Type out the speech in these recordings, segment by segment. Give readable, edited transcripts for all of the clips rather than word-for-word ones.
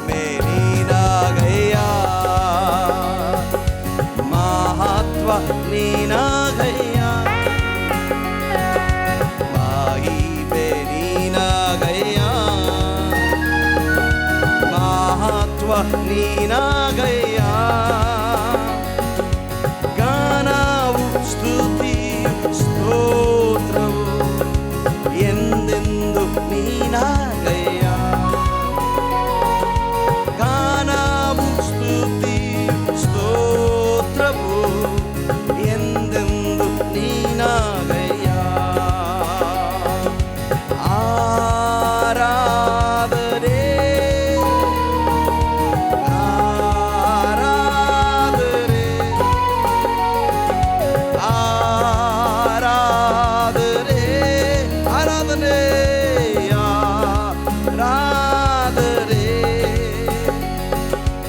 महिमे ನೀನಾಗಯ್ಯ, ಮಹತ್ವ ನೀನಾಗಯ್ಯ, ಮಹಿಮೆ ನೀನಾಗಯ್ಯ, ಮಹತ್ವ ನೀನಾಗಯ್ಯ. ಗಾನವು ಸ್ತುತಿಯು ಸ್ತೋತ್ರವು ಎಂದೆಂದು ನೀನಾಗಯ್ಯ. ಗಾನವು ಸ್ತುತಿಯು ಸ್ತೋತ್ರವು ಎಂದೆಂದು ನೀನಾಗಯ್ಯ. ಆರಾಧನೆ ಆರಾಧನೆ ಆರಾಧನೆ ಆರಾಧನೆ ಆರಾಧನೆ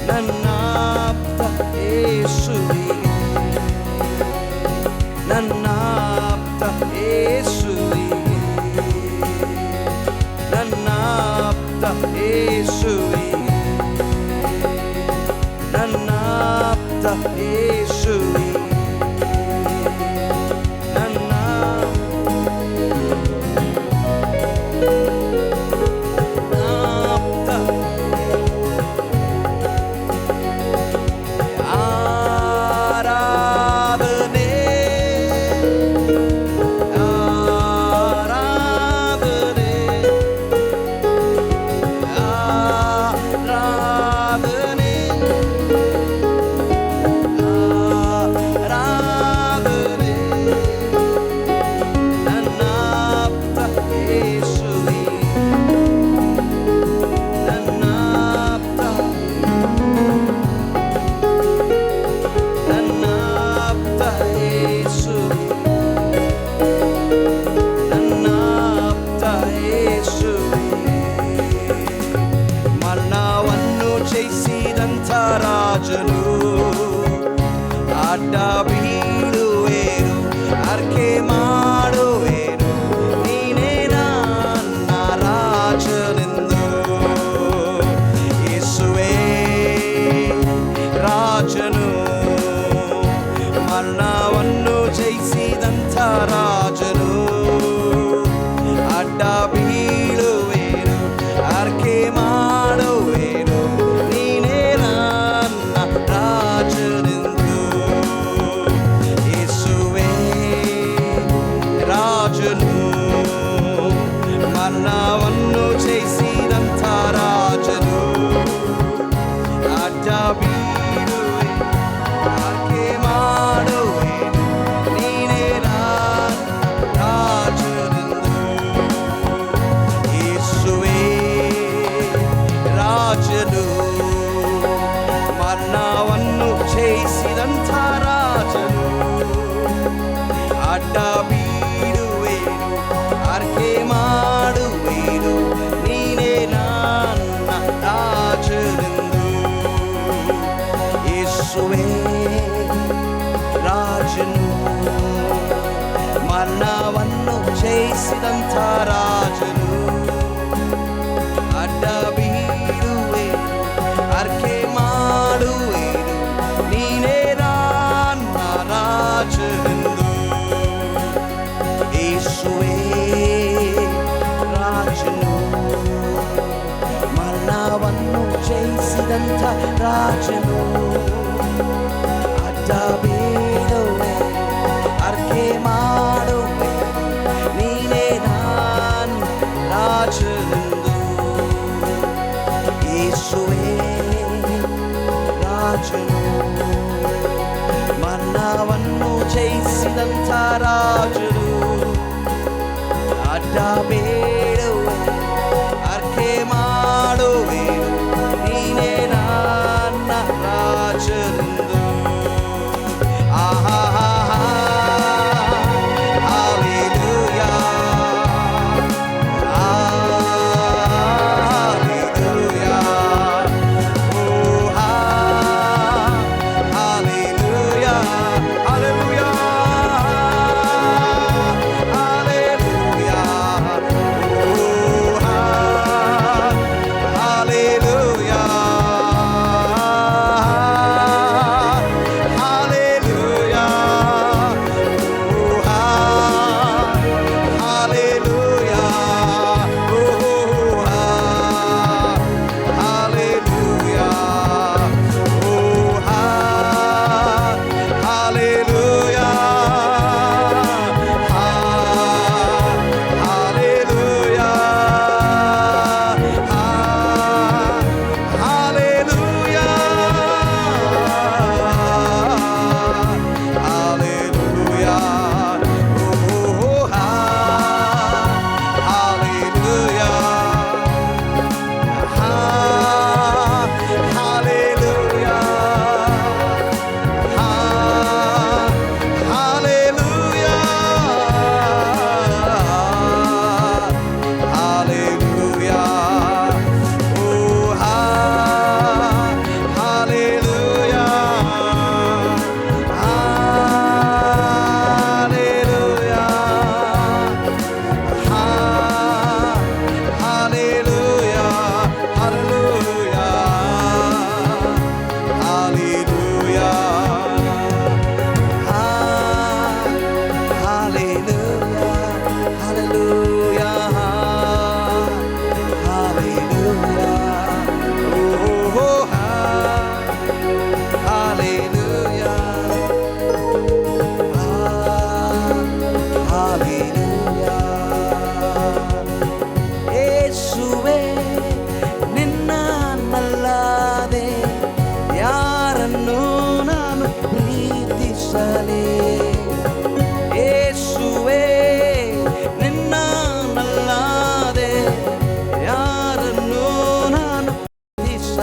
ನನ್ನಾಪ್ತ ಯೇಸುವಿಗೆ, ನನ್ನಾಪ್ತ ಯೇಸುವಿಗೆ, ನನ್ನಾಪ್ತ ಯೇಸುವಿಗೆ, ನನ್ನಾಪ್ತ ಯೇಸುವಿಗೆ, ನನ್ನ ಆಪ್ತ ಆರಾಧನೆ ಆರಾಧನೆ ಆರಾಧನೆ ಆರಾಧನೆ ನನ್ನಾಪ್ತ ಯೇಸುವಿಗೆ, ನನ್ನಾಪ್ತ ನನ್ನಾಪ್ತ ಯೇಸುವಿಗೆ, ನನ್ನಾಪ್ತ ಯೇಸುವಿಗೆ. ಮರಣವನ್ನು ಜಯಿಸಿದಂಥ ರಾಜನು ಅಡ್ಡ ಬೀಳುವೇನು, ಅರ್ಕೆ ಮಾಡುವೇನು, ನೀನೇ ನನ್ನ ರಾಜನೆಂದು. ಯೇಸುವೇ ರಾಜನು, ಮರಣವನ್ನು ಜಯಿಸಿದಂಥ ರಾಜನು, ಅಡ್ಡ ಬೀಳುವೇನು, ಅರ್ಕೆ ಮಾಡುವೇನು, ನೀನೇ ನನ್ನ ರಾಜನೆಂದು. ಯೇಸುವೇ ರಾಜನು, ಮರಣವನ್ನು ಜಯಿಸಿದಂಥ ರಾಜನು, ಅಡ್ಡ ಬೀಳುವೆ ಆಕೆ ಮಾಡುವೆನು, ನೀನೇ ನನ್ನ ರಾಜನೆಂದು. ಯೇಸುವೇ ರಾಜನು, ಮರಣವನ್ನು ಜಯಿಸಿದಂಥ ರಾಜನು, ಅಡ್ಡ ಬೀಳುವೇನು, ಆಕೆ ಮಾಡುವೆನು, ನೀನೇ ನನ್ನ ರಾಜನೆಂದು. ಯೇಸುವೇ ರಾಜನು, ಮರಣವನ್ನು ಜಯಿಸಿದಂಥ ರಾಜನು, ಅಡ್ಡ ಬೀಳುವೆನು, ಅರ್ಕೆ ಮಾಡುವೆನು, ನೀನೇ ನನ್ನ ರಾಜನೆಂದು. ಯೇಸುವೇ ರಾಜನು, ಮರಣವನ್ನು ಜಯಿಸಿದಂಥ ರಾಜನು, ಅಡ್ಡ ಬೀಳುವೆ, ಅರ್ಕೆ ಮಾಡುವೆ, ನೀನೇ ನನ್ನ ರಾಜನೆಂದು. ಯೇಸುವೇ ರಾಜನು, ಮರಣವನ್ನು ಜಯಿಸಿದಂಥ ರಾಜನು, ಅಡ್ಡ ಬೀಳುವೆ, ಅರ್ಕೆ ಮಾಡುವೆನು, ನೀನೇ ನನ್ನ ರಾಜನೆಂದು. Hallelujah.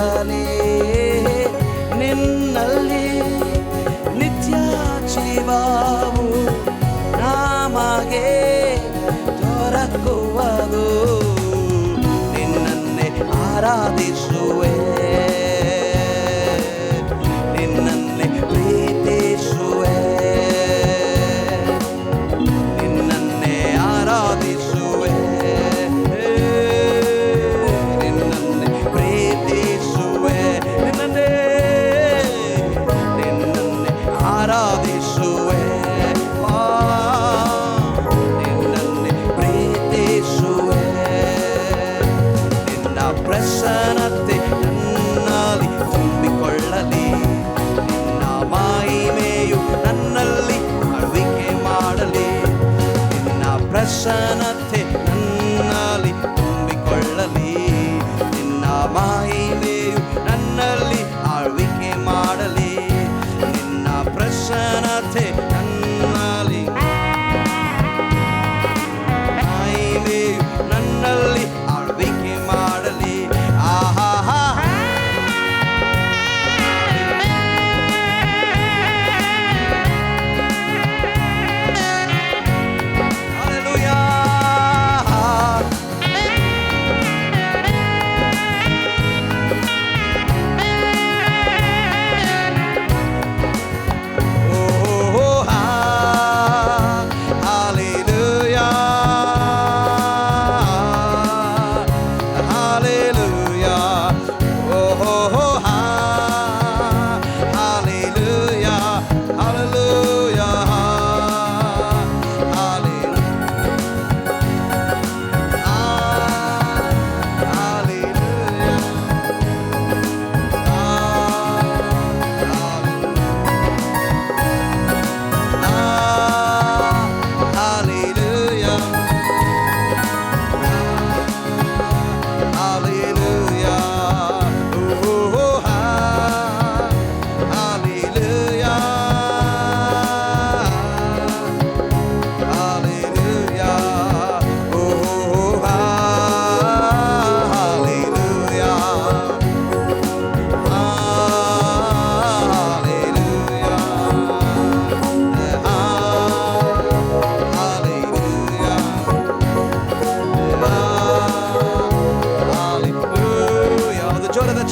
ಮೆರೆಸಲೇ ನಿನ್ನಲ್ಲಿ ನಿತ್ಯ ಜೀವವು ನಮಗೆ ದೊರಕುವುದು. ನಿನ್ನನ್ನೇ ಆರಾಧಿಸುವೆ, ನಿನ್ನನ್ನೇ ಪ್ರೀತಿಸುವೆ, ನಿನ್ನನ್ನೇ ಆರಾಧಿಸುವೆ, ನಿನ್ನನ್ನೇ ಪ್ರೀತಿಸುವೆ, ನಿನ್ನನ್ನೇ ಆರಾಧಿಸುವೆ, ನಿನ್ನನ್ನೇ ಪ್ರೀತಿಸುವೆ. ನಿನ್ನ ಪ್ರಸನ್ನತೆ ನನ್ನಲ್ಲಿ ತುಂಬಿಕೊಳ್ಳಲಿ, ನಿನ್ನ ಮಹಿಮೆಯು ನನ್ನಲ್ಲಿ ಆಳ್ವಿಕೆ ಮಾಡಲಿ. ನಿನ್ನ ಪ್ರಸನ್ನತೆ ನನ್ನಲ್ಲಿ ತುಂಬಿಕೊಳ್ಳಲಿ, ನಿನ್ನ ಮಹಿಮೆಯು ನನ್ನಲ್ಲಿ ಆಳ್ವಿಕೆ ಮಾಡಲಿ. ನಿನ್ನ ಪ್ರಸನ್ನತೆ ನನ್ನಲ್ಲಿ ಮಹಿಮೆಯು ನನ್ನಲ್ಲಿ ಆಳ್ವಿಕೆ ಮಾಡಲಿ. ಆಹಾ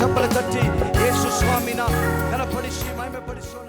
ಚಪ್ಪಲ ತಟ್ಟಿ ಯೇಸು ಸ್ವಾಮಿನ ಘನಪಡಿಸಿ ಮಹಿಮೆ ಪಡಿಸೋಣ.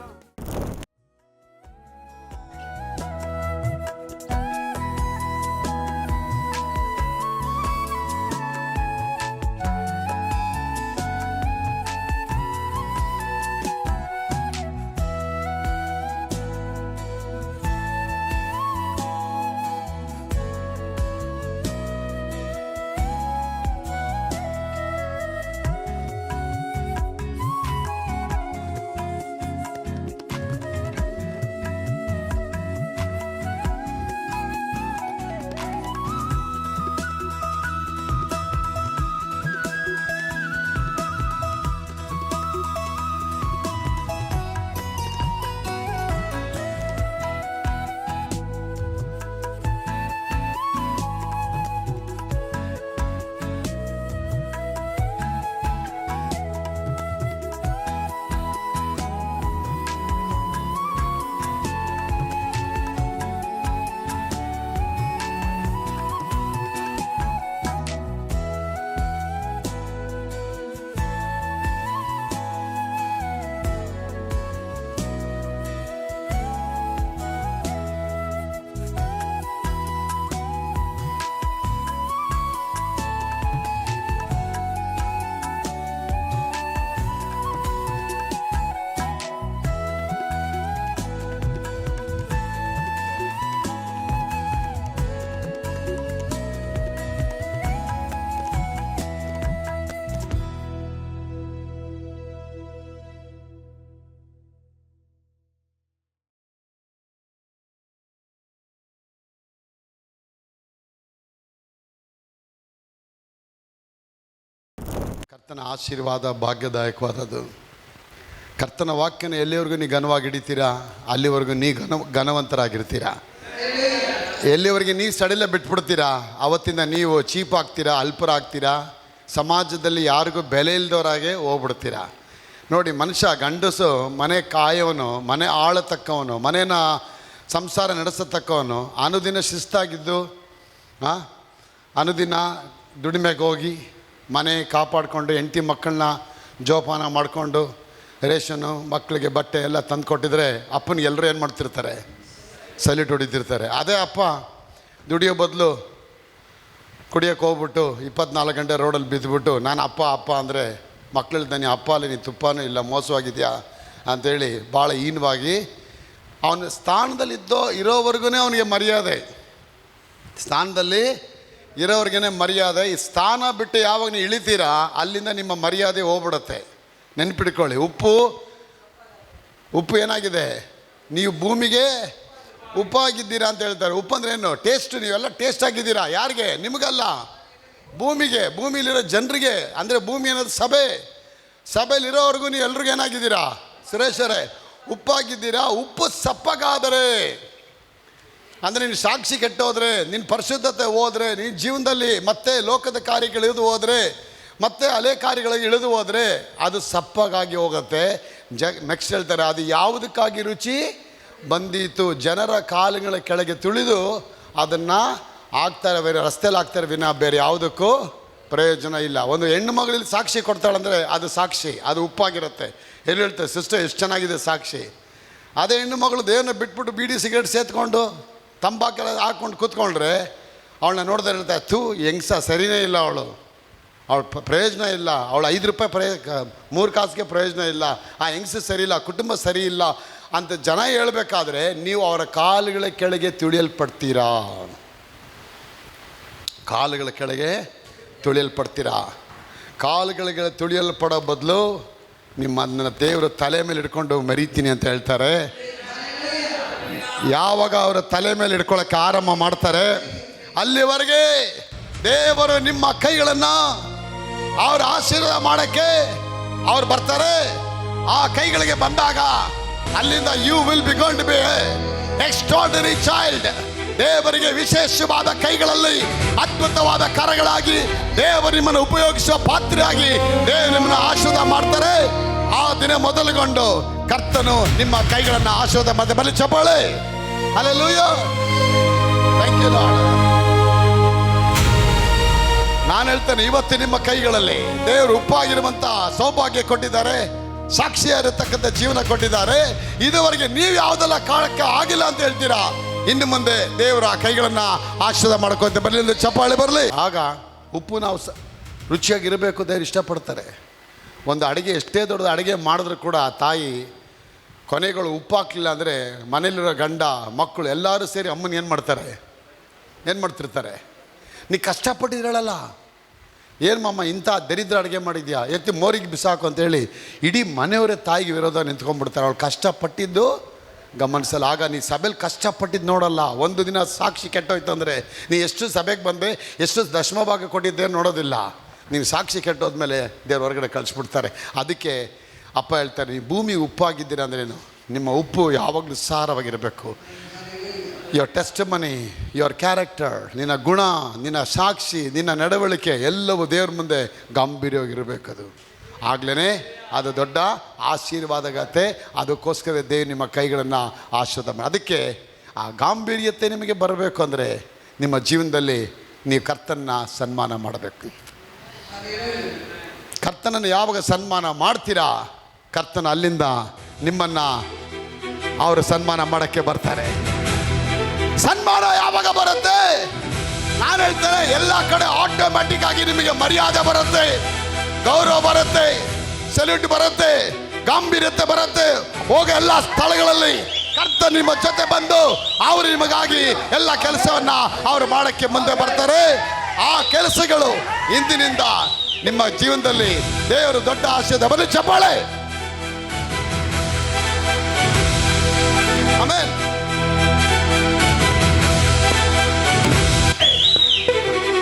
ಕರ್ತನ ಆಶೀರ್ವಾದ ಭಾಗ್ಯದಾಯಕವಾದದ್ದು. ಕರ್ತನ ವಾಕ್ಯನ ಎಲ್ಲಿವರೆಗೂ ನೀ ಘನವಾಗಿ ಹಿಡಿತೀರಾ ಅಲ್ಲಿವರೆಗೂ ನೀ ಘನವಂತರಾಗಿರ್ತೀರಾ. ಎಲ್ಲಿವರೆಗೆ ನೀ ಸಡಿಲ ಬಿಟ್ಬಿಡ್ತೀರಾ ಅವತ್ತಿಂದ ನೀವು ಚೀಪ್ ಆಗ್ತೀರಾ, ಅಲ್ಪರಾಗ್ತೀರಾ, ಸಮಾಜದಲ್ಲಿ ಯಾರಿಗೂ ಬೆಲೆ ಇಲ್ದವರಾಗೆ ಹೋಗ್ಬಿಡ್ತೀರಾ. ನೋಡಿ, ಮನುಷ್ಯ ಗಂಡಸು ಮನೆ ಕಾಯೋನು, ಮನೆ ಆಳತಕ್ಕವನು, ಮನೇನ ಸಂಸಾರ ನಡೆಸತಕ್ಕವನು, ಅನುದಿನ ಶಿಸ್ತಾಗಿದ್ದು ಅನುದಿನ ದುಡಿಮೆಗೆ ಹೋಗಿ ಮನೆ ಕಾಪಾಡಿಕೊಂಡು ಹೆಂಡತಿ ಮಕ್ಕಳನ್ನ ಜೋಪಾನ ಮಾಡಿಕೊಂಡು ರೇಷನ್ನು ಮಕ್ಕಳಿಗೆ ಬಟ್ಟೆ ಎಲ್ಲ ತಂದು ಕೊಟ್ಟಿದ್ರೆ ಅಪ್ಪನಿಗೆ ಎಲ್ಲರೂ ಏನು ಮಾಡ್ತಿರ್ತಾರೆ? ಸಲ್ಯೂಟ್ ಹೊಡಿತಿರ್ತಾರೆ. ಅದೇ ಅಪ್ಪ ದುಡಿಯೋ ಬದಲು ಕುಡಿಯೋಕ್ಕೆ ಹೋಗ್ಬಿಟ್ಟು 24 ಗಂಟೆ ರೋಡಲ್ಲಿ ಬಿದ್ದುಬಿಟ್ಟು ನಾನು ಅಪ್ಪ ಅಂದರೆ ಮಕ್ಕಳಿದ್ದಾನೆ, ಅಪ್ಪ ಅಲ್ಲಿ ನೀನು ತುಪ್ಪನೂ ಇಲ್ಲ, ಮೋಸವಾಗಿದೆಯಾ ಅಂಥೇಳಿ ಭಾಳ ಹೀನವಾಗಿ ಅವನ ಸ್ಥಾನದಲ್ಲಿದ್ದೋ ಇರೋವರೆಗೂ ಅವನಿಗೆ ಮರ್ಯಾದೆ. ಸ್ಥಾನದಲ್ಲಿ ಇರೋವ್ರಿಗೇ ಮರ್ಯಾದೆ. ಈ ಸ್ಥಾನ ಬಿಟ್ಟು ಯಾವಾಗ ನೀವು ಇಳಿತೀರಾ ಅಲ್ಲಿಂದ ನಿಮ್ಮ ಮರ್ಯಾದೆ ಹೋಗ್ಬಿಡುತ್ತೆ. ನೆನ್ಪಿಟ್ಕೊಳ್ಳಿ, ಉಪ್ಪು ಏನಾಗಿದೆ? ನೀವು ಭೂಮಿಗೆ ಉಪ್ಪಾಗಿದ್ದೀರಾ ಅಂತ ಹೇಳ್ತಾರೆ. ಉಪ್ಪು ಅಂದ್ರೆ ಏನು? ಟೇಸ್ಟ್. ನೀವೆಲ್ಲ ಟೇಸ್ಟ್ ಆಗಿದ್ದೀರಾ. ಯಾರಿಗೆ? ನಿಮಗಲ್ಲ, ಭೂಮಿಗೆ, ಭೂಮಿಲಿರೋ ಜನರಿಗೆ. ಅಂದರೆ ಭೂಮಿ ಅನ್ನೋದು ಸಭೆಯಲ್ಲಿರೋವರೆಗೂ ನೀವು ಎಲ್ರಿಗೂ ಏನಾಗಿದ್ದೀರಾ? ಸುರೇಶರೇ, ಉಪ್ಪಾಗಿದ್ದೀರಾ. ಉಪ್ಪು ಸಪ್ಪಗಾದರೆ ಅಂದರೆ ನೀನು ಸಾಕ್ಷಿ ಕೆಟ್ಟೋದ್ರೆ, ನಿನ್ನ ಪರಿಶುದ್ಧತೆ ಹೋದರೆ, ನೀನು ಜೀವನದಲ್ಲಿ ಮತ್ತೆ ಲೋಕದ ಕಾರ್ಯಗಳು ಇಳಿದು ಹೋದರೆ, ಮತ್ತೆ ಹಳೆ ಕಾರ್ಯಗಳಿಗೆ ಇಳಿದು ಹೋದರೆ ಅದು ಸಪ್ಪಗಾಗಿ ಹೋಗುತ್ತೆ. ನೆಕ್ಸ್ಟ್ ಹೇಳ್ತಾರೆ, ಅದು ಯಾವುದಕ್ಕಾಗಿ ರುಚಿ ಬಂದೀತು? ಜನರ ಕಾಲುಗಳ ಕೆಳಗೆ ತುಳಿದು ಅದನ್ನು ಹಾಕ್ತಾರೆ, ಬೇರೆ ರಸ್ತೆಯಲ್ಲಿ ಹಾಕ್ತಾರೆ ವಿನ ಬೇರೆ ಯಾವುದಕ್ಕೂ ಪ್ರಯೋಜನ ಇಲ್ಲ. ಒಂದು ಹೆಣ್ಣು ಮಗಳಲ್ಲಿ ಸಾಕ್ಷಿ ಕೊಡ್ತಾಳಂದರೆ ಅದು ಸಾಕ್ಷಿ, ಅದು ಉಪ್ಪಾಗಿರುತ್ತೆ. ಎಲ್ಲಿ ಹೇಳ್ತಾರೆ, ಸಿಸ್ಟರ್ ಎಷ್ಟು ಚೆನ್ನಾಗಿದೆ ಸಾಕ್ಷಿ. ಅದೇ ಹೆಣ್ಣು ಮಗಳು ದೇವ್ರನ್ನ ಬಿಟ್ಬಿಟ್ಟು ಬೀಡಿ ಸಿಗರೇಟ್ ಸೇತ್ಕೊಂಡು ತಂಬಾಕೆಲ್ಲ ಹಾಕ್ಕೊಂಡು ಕೂತ್ಕೊಂಡ್ರೆ ಅವಳನ್ನ ನೋಡಿದ್ರೆ ಹೇಳ್ತಾರೆ, ಥೂ ಹೆಂಗ್ಸ ಸರಿಯೇ ಇಲ್ಲ, ಅವಳ ಪ್ರಯೋಜನ ಇಲ್ಲ, ಅವಳು 5 ರೂಪಾಯಿ 3 ಕಾಸಿಗೆ ಪ್ರಯೋಜನ ಇಲ್ಲ, ಆ ಹೆಂಗಸು ಸರಿ ಇಲ್ಲ, ಕುಟುಂಬ ಸರಿ ಇಲ್ಲ ಅಂತ ಜನ ಹೇಳಬೇಕಾದ್ರೆ ನೀವು ಅವರ ಕಾಲುಗಳ ಕೆಳಗೆ ತುಳಿಯಲ್ಪಡ್ತೀರಾ. ಕಾಲುಗಳ ಕೆಳಗೆ ತುಳಿಯಲ್ಪಡ್ತೀರಾ. ಕಾಲುಗಳಿಗೆ ತುಳಿಯಲ್ಪಡೋ ಬದಲು ನಿಮ್ಮನ್ನ ದೇವರು ತಲೆ ಮೇಲೆ ಹಿಡ್ಕೊಂಡು ಮರೀತೀನಿ ಅಂತ ಹೇಳ್ತಾರೆ. ಯಾವಾಗ ಅವರ ತಲೆ ಮೇಲೆ ಹಿಡ್ಕೊಳ್ಳೋಕ್ಕೆ ಆರಂಭ ಮಾಡ್ತಾರೆ ಅಲ್ಲಿವರೆಗೆ ದೇವರು ನಿಮ್ಮ ಕೈಗಳನ್ನು ಅವ್ರ ಆಶೀರ್ವಾದ ಮಾಡೋಕ್ಕೆ ಅವ್ರು ಬರ್ತಾರೆ. ಆ ಕೈಗಳಿಗೆ ಬಂದಾಗ ಅಲ್ಲಿಂದ you will be going to be extraordinary child. ದೇವರಿಗೆ ವಿಶೇಷವಾದ ಕೈಗಳಲ್ಲಿ ಅದ್ಭುತವಾದ ಕರಗಳಾಗಿ ದೇವರು ನಿಮ್ಮನ್ನು ಉಪಯೋಗಿಸುವ ಪಾತ್ರೆಯಾಗಿ ದೇವರು ನಿಮ್ಮನ್ನು ಆಶೀರ್ವಾದ ಮಾಡ್ತಾರೆ. ಆ ದಿನ ಮೊದಲುಗೊಂಡು ಕರ್ತನು ನಿಮ್ಮ ಕೈಗಳನ್ನು ಆಶೀರ್ವಾದ ಮತ್ತೆ ಬಲಿ ಚಪ್ಪಾಳೆ. Hallelujah, thank you Lord. ನಾನು ಹೇಳ್ತೇನೆ, ಇವತ್ತು ನಿಮ್ಮ ಕೈಗಳಲ್ಲಿ ದೇವರು ಉಪ್ಪಾಗಿರುವಂತ ಸೌಭಾಗ್ಯ ಕೊಟ್ಟಿದ್ದಾರೆ, ಸಾಕ್ಷಿಯಾಗಿರತಕ್ಕಂಥ ಜೀವನ ಕೊಟ್ಟಿದ್ದಾರೆ. ಇದುವರೆಗೆ ನೀವು ಯಾವುದೆಲ್ಲ ಕಾಣಕ್ಕೆ ಆಗಿಲ್ಲ ಅಂತ ಹೇಳ್ತೀರಾ, ಇನ್ನು ಮುಂದೆ ದೇವರು ಆ ಕೈಗಳನ್ನು ಆಶೀರ್ವಾದ ಮಾಡ್ಕೊಂತ ಬರಲಿ, ಚಪ್ಪಾಳೆ ಬರಲಿ. ಆಗ ಉಪ್ಪು ನಾವು ರುಚಿಯಾಗಿರಬೇಕು ದೇವರು ಇಷ್ಟಪಡ್ತಾರೆ. ಒಂದು ಅಡುಗೆ ಎಷ್ಟೇ ದೊಡ್ಡದು ಅಡುಗೆ ಮಾಡಿದ್ರು ಕೂಡ ತಾಯಿ ಕೊನೆಗಳು ಉಪ್ಪು ಹಾಕಲಿಲ್ಲ ಅಂದರೆ ಮನೇಲಿರೋ ಗಂಡ ಮಕ್ಕಳು ಎಲ್ಲರೂ ಸೇರಿ ಅಮ್ಮನ ಏನು ಮಾಡ್ತಿರ್ತಾರೆ? ನೀ ಕಷ್ಟಪಟ್ಟಿದ್ರಳಲ್ಲ, ಏನು ಮಮ್ಮ ಇಂಥ ದರಿದ್ರ ಅಡುಗೆ ಮಾಡಿದ್ಯಾ, ಎತ್ತಿ ಮೋರಿಗೆ ಬಿಸಾಕು ಅಂತೇಳಿ ಇಡೀ ಮನೆಯವರೇ ತಾಯಿಗೆ ವಿರೋಧ ನಿಂತ್ಕೊಂಡ್ಬಿಡ್ತಾರೆ. ಅವಳು ಕಷ್ಟಪಟ್ಟಿದ್ದು ಗಮನಿಸಲ್ಲ. ಆಗ ನೀ ಸಭೆಯಲ್ಲಿ ಕಷ್ಟಪಟ್ಟಿದ್ದು ನೋಡಲ್ಲ. ಒಂದು ದಿನ ಸಾಕ್ಷಿ ಕೆಟ್ಟೋಯ್ತು ಅಂದರೆ ನೀ ಎಷ್ಟು ಸಭೆಗೆ ಬಂದೆ, ಎಷ್ಟು ದಶಮ ಭಾಗ ಕೊಟ್ಟಿದ್ದೆ ನೋಡೋದಿಲ್ಲ. ನೀವು ಸಾಕ್ಷಿ ಕೆಟ್ಟೋದ್ಮೇಲೆ ದೇವ್ರ ಹೊರಗಡೆ ಕಳಿಸ್ಬಿಡ್ತಾರೆ. ಅದಕ್ಕೆ ಅಪ್ಪ ಹೇಳ್ತಾರೆ, ನೀವು ಭೂಮಿ ಉಪ್ಪಾಗಿದ್ದೀರ ಅಂದ್ರೇನು? ನಿಮ್ಮ ಉಪ್ಪು ಯಾವಾಗಲೂ ಸಾರವಾಗಿರಬೇಕು. ಯುವರ್ ಟೆಸ್ಟಿಮನಿ, ಯುವರ್ ಕ್ಯಾರೆಕ್ಟರ್, ನಿನ್ನ ಗುಣ, ನಿನ್ನ ಸಾಕ್ಷಿ, ನಿನ್ನ ನಡವಳಿಕೆ ಎಲ್ಲವೂ ದೇವ್ರ ಮುಂದೆ ಗಾಂಭೀರ್ಯವಾಗಿರಬೇಕದು. ಆಗ್ಲೇ ಅದು ದೊಡ್ಡ ಆಶೀರ್ವಾದಗತ್ತೆ. ಅದಕ್ಕೋಸ್ಕರ ದೇವ್ರು ನಿಮ್ಮ ಕೈಗಳನ್ನು ಆಶೀರ್ವಾದ ಮಾಡಿ. ಅದಕ್ಕೆ ಆ ಗಾಂಭೀರ್ಯತೆ ನಿಮಗೆ ಬರಬೇಕು ಅಂದರೆ ನಿಮ್ಮ ಜೀವನದಲ್ಲಿ ನೀವು ಕರ್ತನ ಸನ್ಮಾನ ಮಾಡಬೇಕು. ಕರ್ತನನ್ನು ಯಾವಾಗ ಸನ್ಮಾನ ಮಾಡ್ತೀರಾ, ಕರ್ತನ ಅಲ್ಲಿಂದ ನಿಮ್ಮನ್ನು ಅವರು ಸನ್ಮಾನ ಮಾಡೋಕ್ಕೆ ಬರ್ತಾರೆ. ಸನ್ಮಾನ ಯಾವಾಗ ಬರುತ್ತೆ? ನಾನು ಹೇಳ್ತೇನೆ, ಎಲ್ಲ ಕಡೆ ಆಟೋಮ್ಯಾಟಿಕ್ ಆಗಿ ನಿಮಗೆ ಮರ್ಯಾದೆ ಬರುತ್ತೆ, ಗೌರವ ಬರುತ್ತೆ, ಸಲ್ಯೂಟ್ ಬರುತ್ತೆ, ಗಾಂಭೀರ್ಯತೆ ಬರುತ್ತೆ. ಹೋಗ ಎಲ್ಲ ಸ್ಥಳಗಳಲ್ಲಿ ಕರ್ತ ನಿಮ್ಮ ಜೊತೆ ಬಂದು ಅವರು ನಿಮಗಾಗಿ ಎಲ್ಲ ಕೆಲಸವನ್ನ ಅವರು ಮಾಡಕ್ಕೆ ಮುಂದೆ ಬರ್ತಾರೆ. ಆ ಕೆಲಸಗಳು ಇಂದಿನಿಂದ ನಿಮ್ಮ ಜೀವನದಲ್ಲಿ ದೇವರು ದೊಡ್ಡ ಆಶೀರ್ವಾದ ಬರಲಿ. ಚಪ್ಪಾಳೆ. ಆಮೆನ್.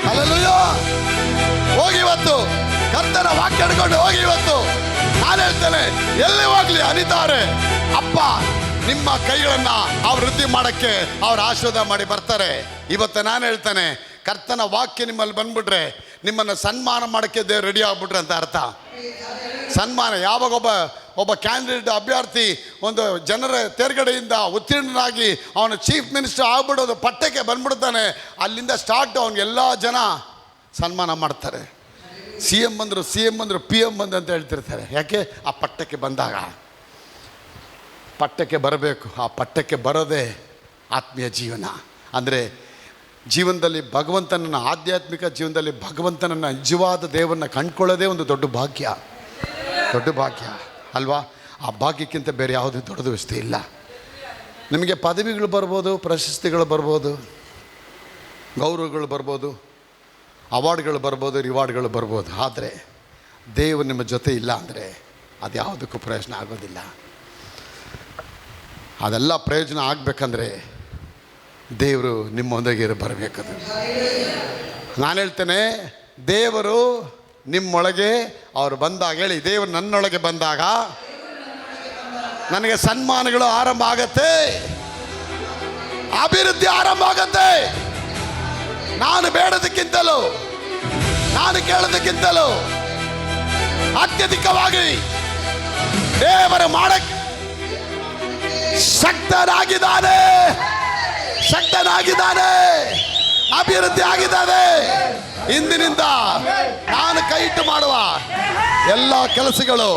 ಹಲ್ಲೆಲೂಯಾ. ಹೋಗಿ ಇವತ್ತು ಕರ್ತನ ವಾಕ್ಯ ಹಿಡ್ಕೊಂಡು ಹೋಗಿ. ಇವತ್ತು ನಾನು ಹೇಳ್ತೇನೆ, ಎಲ್ಲಿ ಹೋಗ್ಲಿ ಅನಿತಾರೆ ಅಪ್ಪ ನಿಮ್ಮ ಕೈಗಳನ್ನ ಅವ್ರ ವೃದ್ಧಿ ಮಾಡಕ್ಕೆ ಅವ್ರ ಆಶೀರ್ವಾದ ಮಾಡಿ ಬರ್ತಾರೆ. ಇವತ್ತು ನಾನು ಹೇಳ್ತೇನೆ, ಕರ್ತನ ವಾಕ್ಯ ನಿಮ್ಮಲ್ಲಿ ಬಂದ್ಬಿಟ್ರೆ ನಿಮ್ಮನ್ನು ಸನ್ಮಾನ ಮಾಡೋಕ್ಕೆ ದೇವ್ರು ರೆಡಿ ಆಗ್ಬಿಟ್ರೆ ಅಂತ ಅರ್ಥ. ಸನ್ಮಾನ ಯಾವಾಗ ಒಬ್ಬ ಕ್ಯಾಂಡಿಡೇಟ್ ಅಭ್ಯರ್ಥಿ ಒಂದು ಜನರ ತೇರ್ಗಡೆಯಿಂದ ಉತ್ತೀರ್ಣನಾಗಿ ಅವನು ಚೀಫ್ ಮಿನಿಸ್ಟರ್ ಆಗ್ಬಿಡೋದು ಪಟ್ಟಕ್ಕೆ ಬಂದ್ಬಿಡ್ತಾನೆ, ಅಲ್ಲಿಂದ ಸ್ಟಾರ್ಟ್ ಅವನಿಗೆಲ್ಲ ಜನ ಸನ್ಮಾನ ಮಾಡ್ತಾರೆ. ಸಿ ಎಮ್ ಬಂದರು PM ಬಂದು ಅಂತ ಹೇಳ್ತಿರ್ತಾರೆ. ಯಾಕೆ? ಆ ಪಟ್ಟಕ್ಕೆ ಬಂದಾಗ ಪಟ್ಟಕ್ಕೆ ಬರಬೇಕು. ಆ ಪಟ್ಟಕ್ಕೆ ಬರೋದೇ ಆತ್ಮೀಯ ಜೀವನ. ಅಂದರೆ ಜೀವನದಲ್ಲಿ ಭಗವಂತನನ್ನು, ಆಧ್ಯಾತ್ಮಿಕ ಜೀವನದಲ್ಲಿ ಭಗವಂತನನ್ನು, ನಿಜವಾದ ದೇವರನ್ನ ಕಂಡ್ಕೊಳ್ಳೋದೇ ಒಂದು ದೊಡ್ಡ ಭಾಗ್ಯ ಅಲ್ವಾ? ಆ ಭಾಗ್ಯಕ್ಕಿಂತ ಬೇರೆ ಯಾವುದೇ ದೊಡ್ಡದು ವಸ್ತು ಇಲ್ಲ. ನಿಮಗೆ ಪದವಿಗಳು ಬರ್ಬೋದು, ಪ್ರಶಸ್ತಿಗಳು ಬರ್ಬೋದು, ಗೌರವಗಳು ಬರ್ಬೋದು, ಅವಾರ್ಡ್ಗಳು ಬರ್ಬೋದು, ರಿವಾರ್ಡ್ಗಳು ಬರ್ಬೋದು. ಆದರೆ ದೇವರು ನಿಮ್ಮ ಜೊತೆ ಇಲ್ಲ ಅಂದರೆ ಅದು ಯಾವುದಕ್ಕೂ ಪ್ರಯೋಜನ ಆಗೋದಿಲ್ಲ. ಅದೆಲ್ಲ ಪ್ರಯೋಜನ ಆಗಬೇಕಂದ್ರೆ ದೇವರು ನಿಮ್ಮೊಂದಿಗೆ ಬರಬೇಕದು. ನಾನು ಹೇಳ್ತೇನೆ, ದೇವರು ನಿಮ್ಮೊಳಗೆ ಅವರು ಬಂದಾಗ, ಹೇಳಿ, ದೇವರು ನನ್ನೊಳಗೆ ಬಂದಾಗ ನನಗೆ ಸನ್ಮಾನಗಳು ಆರಂಭ ಆಗತ್ತೆ, ಅಭಿವೃದ್ಧಿ ಆರಂಭ ಆಗತ್ತೆ. ನಾನು ಬೇಡದಕ್ಕಿಂತಲೂ, ನಾನು ಕೇಳೋದಕ್ಕಿಂತಲೂ ಅತ್ಯಧಿಕವಾಗಿ ದೇವರ ಮಾಡಕ್ಕೆ ಶಕ್ತನಾಗಿದ್ದಾನೆ, ಅಭಿವೃದ್ಧಿ ಆಗಿದ್ದಾನೆ. ಇಂದಿನಿಂದ ನಾನು ಕೈ ಇಟ್ಟು ಮಾಡುವ ಎಲ್ಲ ಕೆಲಸಗಳು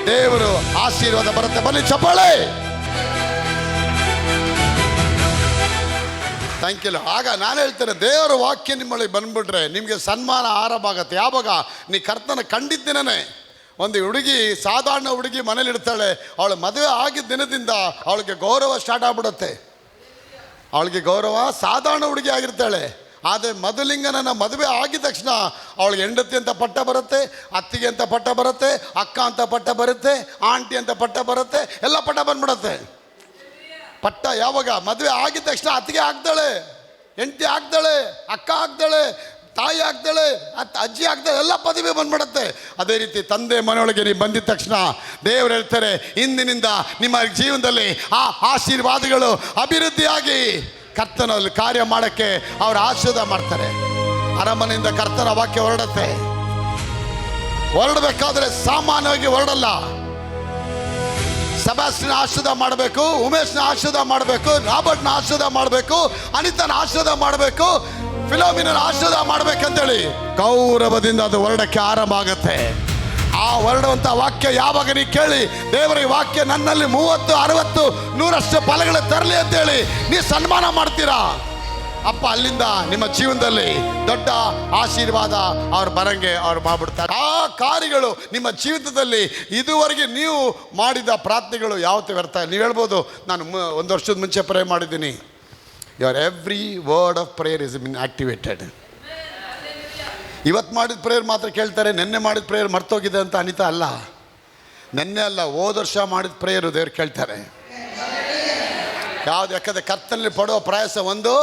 ದೇವರು ಆಶೀರ್ವಾದ ಬರುತ್ತೆ. ಬನ್ನಿ ಚಪ್ಪಾಳೆ. Thank you. ಆಗ ನಾನು ಹೇಳ್ತೇನೆ, ದೇವರ ವಾಕ್ಯ ನಿಮ್ಮೊಳಗೆ ಬಂದ್ಬಿಟ್ರೆ ನಿಮಗೆ ಸನ್ಮಾನ ಆರಂಭ ಆಗುತ್ತೆ. ಯಾವಾಗ ನೀ ಕರ್ತನ ಕಂಡಿದ್ದೇನೆ. ಒಂದು ಹುಡುಗಿ, ಸಾಧಾರಣ ಹುಡುಗಿ ಮನೇಲಿ ಇರ್ತಾಳೆ, ಅವಳು ಮದುವೆ ಆಗಿದ್ದ ದಿನದಿಂದ ಅವಳಿಗೆ ಗೌರವ ಸ್ಟಾರ್ಟ್ ಆಗ್ಬಿಡುತ್ತೆ. ಅವಳಿಗೆ ಗೌರವ, ಸಾಧಾರಣ ಹುಡುಗಿ ಆಗಿರ್ತಾಳೆ. ಆದರೆ ಮಧುಲಿಂಗನನ್ನ ಮದುವೆ ಆಗಿದ ತಕ್ಷಣ ಅವಳಿಗೆ ಹೆಂಡತಿ ಅಂತ ಪಟ್ಟ ಬರುತ್ತೆ, ಅತ್ತಿಗೆ ಅಂತ ಪಟ್ಟ ಬರುತ್ತೆ, ಅಕ್ಕ ಅಂತ ಪಟ್ಟ ಬರುತ್ತೆ, ಆಂಟಿ ಅಂತ ಪಟ್ಟ ಬರುತ್ತೆ, ಎಲ್ಲ ಪಟ್ಟ ಬಂದ್ಬಿಡುತ್ತೆ. ಪಟ್ಟ ಯಾವಾಗ ಮದುವೆ ಆಗಿದ ತಕ್ಷಣ ಅತ್ತಿಗೆ ಆಗ್ತಾಳೆ, ಹೆಂಡತಿ ಆಗ್ತಾಳೆ, ಅಕ್ಕ ಆಗ್ತಾಳೆ, ತಾಯಿ ಆಗ್ತಾಳೆ, ಅಜ್ಜಿ ಆಗ್ತಾಳೆ, ಎಲ್ಲ ಪದವಿ ಬಂದ್ಬಿಡುತ್ತೆ. ಅದೇ ರೀತಿ ತಂದೆ ಮನೆಯೊಳಗೆ ನೀವು ಬಂದಿದ ತಕ್ಷಣ ದೇವರು ಹೇಳ್ತಾರೆ, ಇಂದಿನಿಂದ ನಿಮ್ಮ ಜೀವನದಲ್ಲಿ ಆ ಆಶೀರ್ವಾದಗಳು ಅಭಿವೃದ್ಧಿಯಾಗಿ ಕರ್ತನಲ್ಲಿ ಕಾರ್ಯ ಮಾಡೋಕ್ಕೆ ಅವರು ಆಶೀರ್ವಾದ ಮಾಡ್ತಾರೆ. ಅರಮನೆಯಿಂದ ಕರ್ತನ ವಾಕ್ಯ ಹೊರಡುತ್ತೆ. ಹೊರಡಬೇಕಾದ್ರೆ ಸಾಮಾನ್ಯವಾಗಿ ಹೊರಡಲ್ಲ. ಸಬಾಸ್ಟಿನ ಆಶೀರ್ವಾದ ಮಾಡಬೇಕು, ಉಮೇಶ್ನ ಆಶೀರ್ವಾದ ಮಾಡಬೇಕು, ರಾಬರ್ಟ್ನ ಆಶೀರ್ವಾದ ಮಾಡಬೇಕು, ಅನಿತನ ಆಶೀರ್ವಾದ ಮಾಡಬೇಕು, ಫಿಲೋಮಿನ ಆಶೀರ್ವಾದ ಮಾಡ್ಬೇಕಂತೇಳಿ ಗೌರವದಿಂದ ಅದು ಹೊರಡಕ್ಕೆ ಆರಂಭ ಆಗುತ್ತೆ. ಆ ಹೊರಡುವಂಥ ವಾಕ್ಯ ಯಾವಾಗ ನೀವು ಕೇಳಿ, ದೇವರ ವಾಕ್ಯ ನನ್ನಲ್ಲಿ 30, 60, 100 ಫಲಗಳು ತರಲಿ ಅಂತೇಳಿ ನೀವು ಸನ್ಮಾನ ಮಾಡ್ತೀರಾ, ಅಪ್ಪ ಅಲ್ಲಿಂದ ನಿಮ್ಮ ಜೀವನದಲ್ಲಿ ದೊಡ್ಡ ಆಶೀರ್ವಾದ ಅವ್ರು ಬರಂಗೆ ಅವ್ರು ಮಾಡ್ಬಿಡ್ತಾರೆ. ಆ ಕಾರ್ಯಗಳು ನಿಮ್ಮ ಜೀವಿತದಲ್ಲಿ ಇದುವರೆಗೆ ನೀವು ಮಾಡಿದ ಪ್ರಾರ್ಥನೆಗಳು ಯಾವತ್ತೂ ವ್ಯರ್ಥ. ನೀವು ಹೇಳ್ಬೋದು, ನಾನು 1 ವರ್ಷದ ಮುಂಚೆ ಪ್ರೇ ಮಾಡಿದ್ದೀನಿ. Your every word of prayer is been activated. ಇವತ್ತು ಮಾಡಿದ ಪ್ರೇಯರ್ ಮಾತ್ರ ಕೇಳ್ತಾರೆ, ನೆನ್ನೆ ಮಾಡಿದ ಪ್ರೇಯರ್ ಮರ್ತೋಗಿದೆ ಅಂತ ಅನಿತಾ ಅಲ್ಲ. ನೆನ್ನೆ ಅಲ್ಲ, ಹೋದ ವರ್ಷ ಮಾಡಿದ ಪ್ರೇಯರು ದೇವ್ರು ಕೇಳ್ತಾರೆ. ಯಾವುದು? ಯಾಕಂದರೆ ಕರ್ತನಲ್ಲಿ ಪಡುವ ಪ್ರಯಾಸ ಒಂದು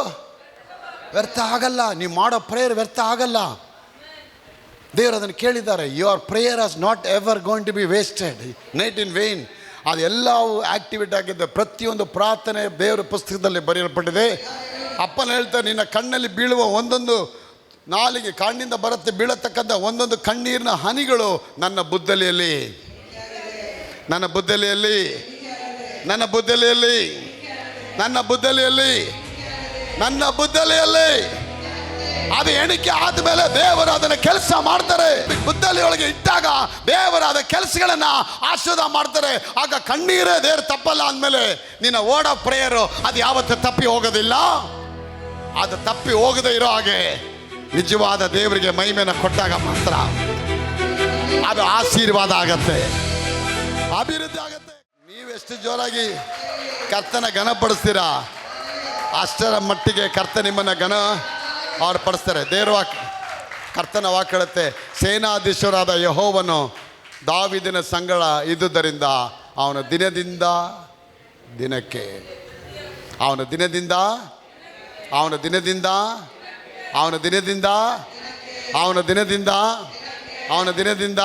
ವ್ಯರ್ಥ ಆಗಲ್ಲ. ನೀವು ಮಾಡೋ ಪ್ರೇಯರ್ ವ್ಯರ್ಥ ಆಗಲ್ಲ. ದೇವರು ಅದನ್ನು ಕೇಳಿದ್ದಾರೆ. Your prayer is not ever going to be wasted, night in vain. ಅದೆಲ್ಲವೂ ಆಕ್ಟಿವೇಟ್ ಆಗಿದ್ದ ಪ್ರತಿಯೊಂದು ಪ್ರಾರ್ಥನೆ ದೇವರ ಪುಸ್ತಕದಲ್ಲಿ ಬರೆಯಲ್ಪಟ್ಟಿದೆ. ಅಪ್ಪನ ಹೇಳ್ತಾರೆ, ನಿನ್ನ ಕಣ್ಣಲ್ಲಿ ಬೀಳುವ ಒಂದೊಂದು ನಾಲಿಗೆ, ಕಣ್ಣಿಂದ ಬರುತ್ತೆ ಬೀಳತಕ್ಕಂಥ ಒಂದೊಂದು ಕಣ್ಣೀರಿನ ಹನಿಗಳು ನನ್ನ ಬುದ್ದಲಿಯಲ್ಲಿ, ನನ್ನ ಬುದ್ದಲಿಯಲ್ಲಿ, ನನ್ನ ಬುದ್ದಲಿಯಲ್ಲಿ, ನನ್ನ ಬುದ್ದಲಿಯಲ್ಲಿ, ನನ್ನ ಬುದ್ದಲಿಯಲ್ಲಿ ಅದು ಎಣಿಕೆ ಆದಮೇಲೆ ದೇವರು ಅದನ್ನು ಕೆಲಸ ಮಾಡ್ತಾರೆ. ಬುದ್ದಲಿ ಒಳಗೆ ಇಟ್ಟಾಗ ದೇವರಾದ ಕೆಲಸಗಳನ್ನು ಆಶೀರ್ವಾದ ಮಾಡ್ತಾರೆ. ಆಗ ಕಣ್ಣೀರೇ ದೇವರು ತಪ್ಪಲ್ಲ ಅಂದಮೇಲೆ ನಿನ್ನ ವರ್ಡ್ ಆಫ್ ಪ್ರೇಯರು ಅದು ಯಾವತ್ತೂ ತಪ್ಪಿ ಹೋಗೋದಿಲ್ಲ. ಅದು ತಪ್ಪಿ ಹೋಗದೇ ಇರೋ ಹಾಗೆ ನಿಜವಾದ ದೇವರಿಗೆ ಮಹಿಮೆನ ಕೊಟ್ಟಾಗ ಮಾತ್ರ ಅದು ಆಶೀರ್ವಾದ ಆಗತ್ತೆ, ಅಭಿವೃದ್ಧಿ ಆಗತ್ತೆ. ನೀವೆಷ್ಟು ಜೋರಾಗಿ ಕರ್ತನ ಘನಪಡಿಸ್ತೀರಾ ಅಷ್ಟರ ಮಟ್ಟಿಗೆ ಕರ್ತ ನಿಮ್ಮನ್ನು ಅವ್ರು ಪಡಿಸ್ತಾರೆ. ದೇವರ ವಾಕ್ಯ, ಕರ್ತನ ವಾಕ್ಯ ಹೇಳುತ್ತೆ, ಸೇನಾಧೀಶ್ವರಾದ ಯೆಹೋವನು ದಾವೀದನ ಸಂಗಡ ಇದ್ದುದರಿಂದ ಅವನ ದಿನದಿಂದ ದಿನಕ್ಕೆ, ಅವನ ದಿನದಿಂದ, ಅವನ ದಿನದಿಂದ, ಅವನ ದಿನದಿಂದ, ಅವನ ದಿನದಿಂದ, ಅವನ ದಿನದಿಂದ,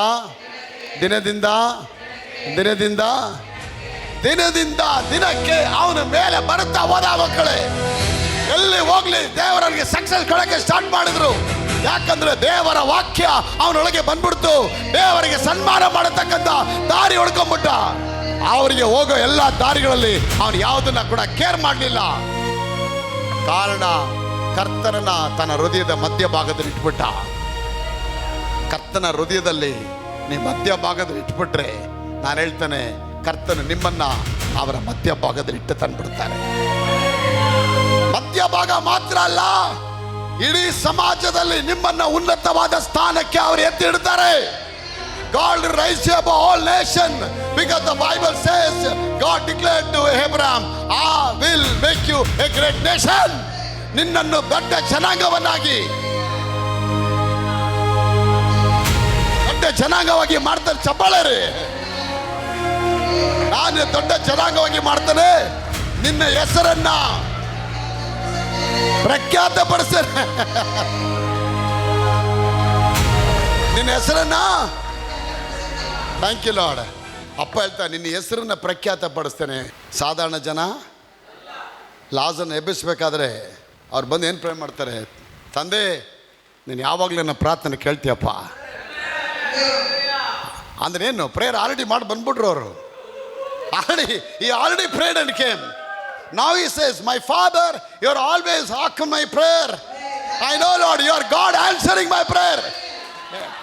ದಿನದಿಂದ, ದಿನದಿಂದ, ದಿನದಿಂದ ದಿನಕ್ಕೆ ಅವನ ಮೇಲೆ ಬರುತ್ತಾ ಹೋದ ಮಕ್ಕಳೇ. ಎಲ್ಲಿ ಹೋಗ್ಲಿ ದೇವರಿಗೆ ಸಕ್ಸಸ್ ಕೊಡೋಕ್ಕೆ ಸ್ಟಾರ್ಟ್ ಮಾಡಿದ್ರು. ಯಾಕಂದ್ರೆ ದೇವರ ವಾಕ್ಯ ಅವನೊಳಗೆ ಬಂದ್ಬಿಡ್ತು. ದೇವರಿಗೆ ಸನ್ಮಾನ ಮಾಡತಕ್ಕಂಥ ದಾರಿ ಹೊಡ್ಕೊಂಡ್ಬಿಟ್ಟ. ಅವರಿಗೆ ಹೋಗೋ ಎಲ್ಲ ದಾರಿಗಳಲ್ಲಿ ಅವನು ಯಾವುದನ್ನ ಕೂಡ ಕೇರ್ ಮಾಡಲಿಲ್ಲ. ಕಾರಣ ಕರ್ತನನ್ನ ತನ್ನ ಹೃದಯದ ಮಧ್ಯಭಾಗದಲ್ಲಿ ಇಟ್ಬಿಟ್ಟ. ಕರ್ತನ ಹೃದಯದಲ್ಲಿ ನೀವು ಮಧ್ಯಭಾಗದಲ್ಲಿ ಇಟ್ಬಿಟ್ರೆ ನಾನು ಹೇಳ್ತಾನೆ, ಕರ್ತನು ನಿಮ್ಮನ್ನ ಅವರ ಮಧ್ಯಭಾಗದಲ್ಲಿ ಇಟ್ಟು ತಂದ್ಬಿಡ್ತಾರೆ. ಮಧ್ಯಭಾಗ ಮಾತ್ರ ಅಲ್ಲ, ಇಡೀ ಸಮಾಜದಲ್ಲಿ ನಿಮ್ಮನ್ನ ಉನ್ನತವಾದ ಸ್ಥಾನಕ್ಕೆ ಅವರು ಎತ್ತಿ ಇಡ್ತಾರೆ. God will raise you above all nations, because the Bible says, God declared to Abraham, I will make you a great nation. ನಿನ್ನನ್ನು ದೊಡ್ಡ ಜನಾಂಗವನ್ನಾಗಿ ಮಾಡ್ತಾನೆ. ಚಪ್ಪಾಳೆ ರೀ. ನಾನು ದೊಡ್ಡ ಜನಾಂಗವಾಗಿ ಮಾಡ್ತಾನೆ, ನಿನ್ನ ಹೆಸರನ್ನ ಪ್ರಖ್ಯಾತ ಪಡಿಸ್ತೇನೆ. ನಿನ್ನ ಹೆಸರನ್ನ, ಥ್ಯಾಂಕ್ ಯು ಲಾರ್ಡ್. ಅಪ್ಪ ಹೇಳ್ತಾ, ನಿನ್ನ ಹೆಸರನ್ನ ಪ್ರಖ್ಯಾತ ಪಡಿಸ್ತೇನೆ. ಸಾಧಾರಣ ಜನ ಲಾಜನ್ನು ಎಬ್ಬಿಸ್ಬೇಕಾದ್ರೆ ಅವ್ರು ಬಂದು ಏನು ಪ್ರೇ ಮಾಡ್ತಾರೆ? ತಂದೆ, ನೀನು ಯಾವಾಗಲೂ ನನ್ನ ಪ್ರಾರ್ಥನೆ ಕೇಳ್ತೀಯಪ್ಪ ಅಂದ್ರೆ ಏನು? ಪ್ರೇಯರ್ ಆಲ್ರೆಡಿ ಮಾಡಿ ಬಂದ್ಬಿಟ್ರು ಅವರು. Already prayed and came. Now he says, my father, you are always hearken my prayer. I know Lord, you are God answering my prayer.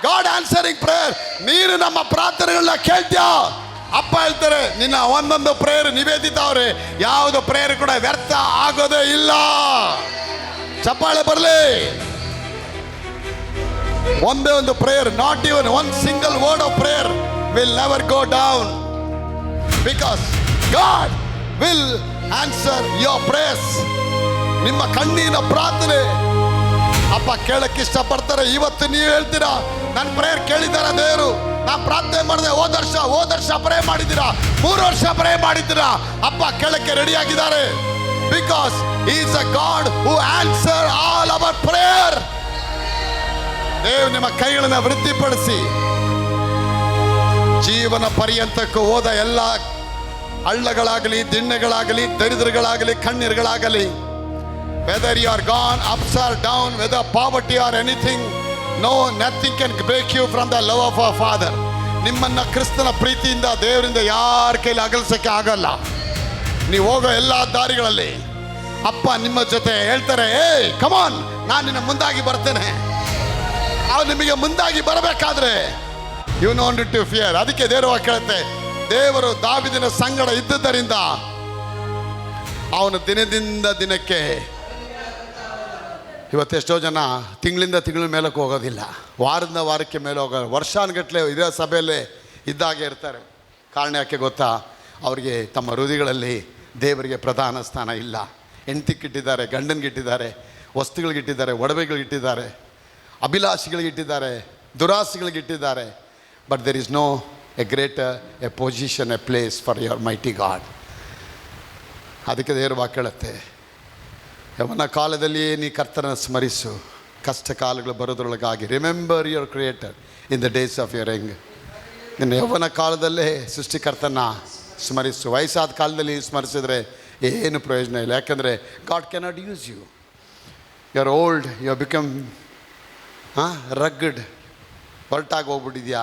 God answering prayer. ನೀನು ನಮ್ಮ ಪ್ರಾರ್ಥನೆಗಳನ್ನ ಕೇಳ್ತೀಯ. ಅಪ್ಪ ಹೇಳ್ತಾರೆ, ನಿನ್ನ ಒಂದೊಂದು ಪ್ರೇಯರ್ ನಿವೇದಿತ ಅವ್ರೆ, ಯಾವುದು ಪ್ರೇಯರ್ ಕೂಡ ವ್ಯರ್ಥ ಆಗೋದೇ ಇಲ್ಲ. ಚಪ್ಪಾಳೆ ಬರಲಿ. ಒಂದೇ ಒಂದು prayer, not even one single word of prayer will never go down, because god will answer your prayers. ನಿಮ್ಮ ಕಣ್ಣಿನ ಪ್ರಾರ್ಥನೆ ಅಪ್ಪ ಕೇಳಕ್ಕೆ ಇಷ್ಟಪಡ್ತಾರೆ. ಇವತ್ತು ನೀವು ಹೇಳ್ತೀರಾ, ನನ್ನ ಪ್ರೇಯರ್ ಕೇಳಿದಾರ ದೇವರು, ನಾನು ಪ್ರಾರ್ಥನೆ ಮಾಡಿದೆ ಹೋದ ವರ್ಷ ಪ್ರೇ ಮಾಡಿದ್ದೀರಾ, 3 ವರ್ಷ ಪ್ರೇ ಮಾಡಿದ್ದೀರಾ, ಅಪ್ಪ ಕೇಳಕ್ಕೆ ರೆಡಿ ಆಗಿದ್ದಾರೆ. Because he is a God who answer all our prayer. ದೇವ್ ನಿಮ್ಮ ಕೈಗಳನ್ನ ವೃದ್ಧಿಪಡಿಸಿ ಜೀವನ ಪರ್ಯಂತಕ್ಕೂ ಹೋದ ಎಲ್ಲ ಹಳ್ಳಗಳಾಗಲಿ, ದಿಣ್ಣೆಗಳಾಗಲಿ, ದರಿದ್ರಗಳಾಗಲಿ, ಕಣ್ಣೀರುಗಳಾಗಲಿ, whether you are gone ups or down, whether poverty or anything, nothing can break you from the love of our Father. ನಿಮ್ಮನ್ನ ಕ್ರಿಸ್ತನ ಪ್ರೀತಿಯಿಂದ, ದೇವರಿಂದ ಯಾರ ಕೈಲಿ ಅಗಲಿಸಕ್ಕೆ ಆಗಲ್ಲ. ನೀವು ಹೋಗೋ ಎಲ್ಲ ದಾರಿಗಳಲ್ಲಿ ಅಪ್ಪ ನಿಮ್ಮ ಜೊತೆ ಹೇಳ್ತಾರೆ, ಏಯ್ ಕಮಾನ್, ನಾನು ನಿನ್ನ ಮುಂದಾಗಿ ಬರ್ತೇನೆ. ಅವ್ರು ನಿಮಗೆ ಮುಂದಾಗಿ ಬರಬೇಕಾದ್ರೆ you know not to fear. ಅದಕ್ಕೆ ದೇವರು ಕೇಳುತ್ತೆ, ದೇವರು ದಾವೀದನ ಸಂಗಡ ಇದ್ದುದರಿಂದ ಅವನು ದಿನದಿಂದ ದಿನಕ್ಕೆ, ಇವತ್ತೆಷ್ಟೋ ಜನ ತಿಂಗಳಿಂದ ತಿಂಗಳ ಮೇಲಕ್ಕೆ ಹೋಗೋದಿಲ್ಲ, ವಾರದಿಂದ ವಾರಕ್ಕೆ ಮೇಲೆ ಹೋಗೋ, ವರ್ಷಾನುಗಟ್ಟಲೆ ಇದೇ ಸಭೆಯಲ್ಲೇ ಇದ್ದಾಗೆ ಇರ್ತಾರೆ. ಕಾರಣ ಯಾಕೆ ಗೊತ್ತಾ? ಅವರಿಗೆ ತಮ್ಮ ಹೃದಯಗಳಲ್ಲಿ ದೇವರಿಗೆ ಪ್ರಧಾನ ಸ್ಥಾನ ಇಲ್ಲ. ಹೆಂಡತಿಗಿಟ್ಟಿದ್ದಾರೆ, ಗಂಡನಿಗಿಟ್ಟಿದ್ದಾರೆ, ವಸ್ತುಗಳಿಗಿಟ್ಟಿದ್ದಾರೆ, ಒಡವೆಗಳಿಗಿಟ್ಟಿದ್ದಾರೆ, ಅಭಿಲಾಷೆಗಳಿಗಿಟ್ಟಿದ್ದಾರೆ, ದುರಾಸೆಗಳಿಗಿಟ್ಟಿದ್ದಾರೆ. But there is no a greater a position, a place for your mighty God. ಅದಕ್ಕೆ ದೇವರು ಕೇಳುತ್ತೆ, ಯವನ ಕಾಲದಲ್ಲಿಯೇ ನೀ ಕರ್ತನ ಸ್ಮರಿಸು, ಕಷ್ಟ ಕಾಲಗಳು ಬರೋದ್ರೊಳಗಾಗಿ. Remember your creator in the days of your young. ನಿನ್ನ ಯವನ ಕಾಲದಲ್ಲೇ ಸೃಷ್ಟಿಕರ್ತನ ಸ್ಮರಿಸು. ವಯಸ್ಸಾದ ಕಾಲದಲ್ಲಿ ಸ್ಮರಿಸಿದ್ರೆ ಏನು ಪ್ರಯೋಜನ ಇಲ್ಲ. ಯಾಕಂದರೆ God cannot use you. You are old, you have become rugged, ಹೊರಟಾಗಿ ಹೋಗ್ಬಿಟ್ಟಿದ್ಯಾ,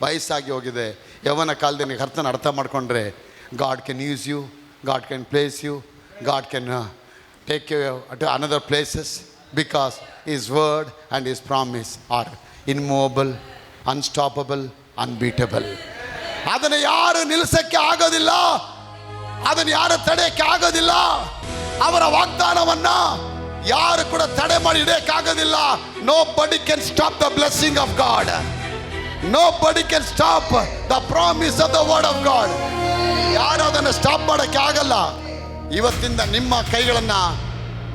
ವಯಸ್ಸಾಗಿ ಹೋಗಿದೆ. ಯವನ ಕಾಲದಲ್ಲಿ ಕರ್ತನ ಅರ್ಥ ಮಾಡಿಕೊಂಡ್ರೆ God can use you, God can place you, God can take you to another places, because His word and His promise are immovable, unstoppable, unbeatable. ಅದನ್ನು ಯಾರು ನಿಲ್ಲಿಸಕ್ಕೆ ಆಗೋದಿಲ್ಲ, ಅದನ್ನು ಯಾರು ತಡೆಯಕ್ಕೆ ಆಗೋದಿಲ್ಲ. ಅವರ ವಾಗ್ದಾನವನ್ನ ಯಾರು ಕೂಡ ತಡೆ ಮಾಡಿ ಇಡಕ್ಕಾಗೋದಿಲ್ಲ. Nobody can stop the blessing of God. Nobody can stop the promise of the word of God. ಯಾರು ಅದನ್ನು ಸ್ಟಾಪ್ ಮಾಡೋಕ್ಕೆ ಆಗಲ್ಲ. ಇವತ್ತಿಂದ ನಿಮ್ಮ ಕೈಗಳನ್ನು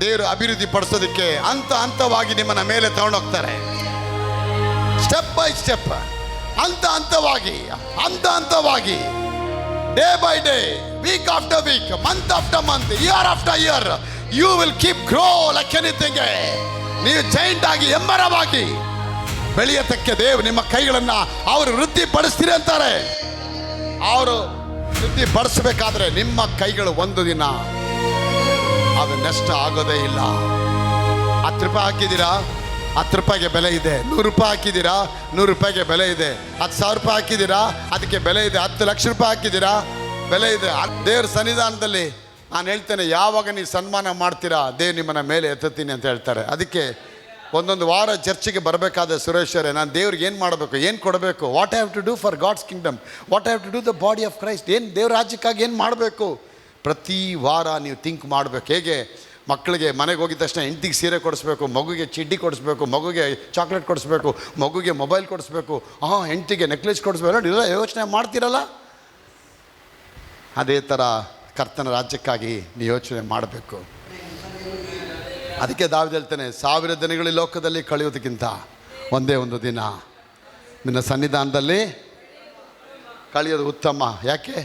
ದೇವರು ಅಭಿವೃದ್ಧಿ ಪಡಿಸೋದಕ್ಕೆ ಹಂತವಾಗಿ ನಿಮ್ಮನ್ನ ಮೇಲೆ ತಗೊಂಡೋಗ್ತಾರೆ. ಸ್ಟೆಪ್ ಬೈ ಸ್ಟೆಪ್, ಹಂತವಾಗಿ, day by day, week after week, month after month, year after year, you will keep grow like anything. ನೀವು ಜೈಂಟ್ ಆಗಿ, ಎಮ್ಮರವಾಗಿ ಬೆಳೆಯತಕ್ಕೆ ದೇವ್ ನಿಮ್ಮ ಕೈಗಳನ್ನ ಅವರು ವೃದ್ಧಿ ಪಡಿಸ್ತೀರಿ ಅಂತಾರೆ. ಅವರು ವೃದ್ಧಿ ಪಡಿಸಬೇಕಾದ್ರೆ ನಿಮ್ಮ ಕೈಗಳು ಒಂದು ದಿನ ಅದು ನಷ್ಟ ಆಗೋದೇ ಇಲ್ಲ. 10 ರೂಪಾಯಿ ಹಾಕಿದ್ದೀರಾ, ರೂಪಾಯಿಗೆ ಬೆಲೆ ಇದೆ. 100 ರೂಪಾಯಿ ಹಾಕಿದ್ದೀರಾ, 100 ರೂಪಾಯಿಗೆ ಬೆಲೆ ಇದೆ. 10,000 ರೂಪಾಯಿ ಹಾಕಿದ್ದೀರಾ, ಅದಕ್ಕೆ ಬೆಲೆ ಇದೆ. 10 ಲಕ್ಷ ರೂಪಾಯಿ ಹಾಕಿದ್ದೀರಾ, ಬೆಲೆ ಇದೆ. ದೇವ್ರ ಸನ್ನಿಧಾನದಲ್ಲಿ ನಾನು ಹೇಳ್ತೇನೆ, ಯಾವಾಗ ನೀವು ಸನ್ಮಾನ ಮಾಡ್ತೀರಾ ದೇವ್ರು ನಿಮ್ಮನ್ನ ಮೇಲೆ ಎತ್ತುತ್ತೀನಿ ಅಂತ ಹೇಳ್ತಾರೆ. ಅದಕ್ಕೆ ಒಂದೊಂದು ವಾರ ಚರ್ಚಿಗೆ ಬರಬೇಕಾದ ಸುರೇಶ್ವರೇ, ನಾನು ದೇವ್ರಿಗೆ ಏನು ಮಾಡಬೇಕು, ಏನು ಕೊಡಬೇಕು, what have to do for God's kingdom, what have to do the body of Christ, ಏನು ದೇವ್ರ ರಾಜ್ಯಕ್ಕಾಗಿ ಏನು ಮಾಡಬೇಕು, ಪ್ರತಿ ವಾರ ನೀವು ಥಿಂಕ್ ಮಾಡಬೇಕು. ಹೇಗೆ ಮಕ್ಕಳಿಗೆ ಮನೆಗೆ ಹೋಗಿದ ತಕ್ಷಣ ಹೆಂಡತಿಗೆ ಸೀರೆ ಕೊಡಿಸ್ಬೇಕು, ಮಗುಗೆ ಚಡ್ಡಿ ಕೊಡಿಸ್ಬೇಕು, ಮಗುಗೆ ಚಾಕ್ಲೇಟ್ ಕೊಡಿಸ್ಬೇಕು, ಮಗುಗೆ ಮೊಬೈಲ್ ಕೊಡಿಸ್ಬೇಕು, ಹೆಂಡತಿಗೆ ನೆಕ್ಲೆಸ್ ಕೊಡಿಸ್ಬೇಕು, ಇದೆಲ್ಲ ಯೋಚನೆ ಮಾಡ್ತೀರಲ್ಲ, ಅದೇ ಥರ ಕರ್ತನ ರಾಜ್ಯಕ್ಕಾಗಿ ನೀವು ಯೋಚನೆ ಮಾಡಬೇಕು. ಅದಕ್ಕೆ ದಾವೀದ ಹೇಳ್ತಾನೆ, 1000 ದಿನಗಳು ಲೋಕದಲ್ಲಿ ಕಳೆಯೋದಕ್ಕಿಂತ ಒಂದೇ ಒಂದು ದಿನ ನಿನ್ನ ಸನ್ನಿಧಾನದಲ್ಲಿ ಕಳೆಯೋದು ಉತ್ತಮ. ಯಾಕೆ?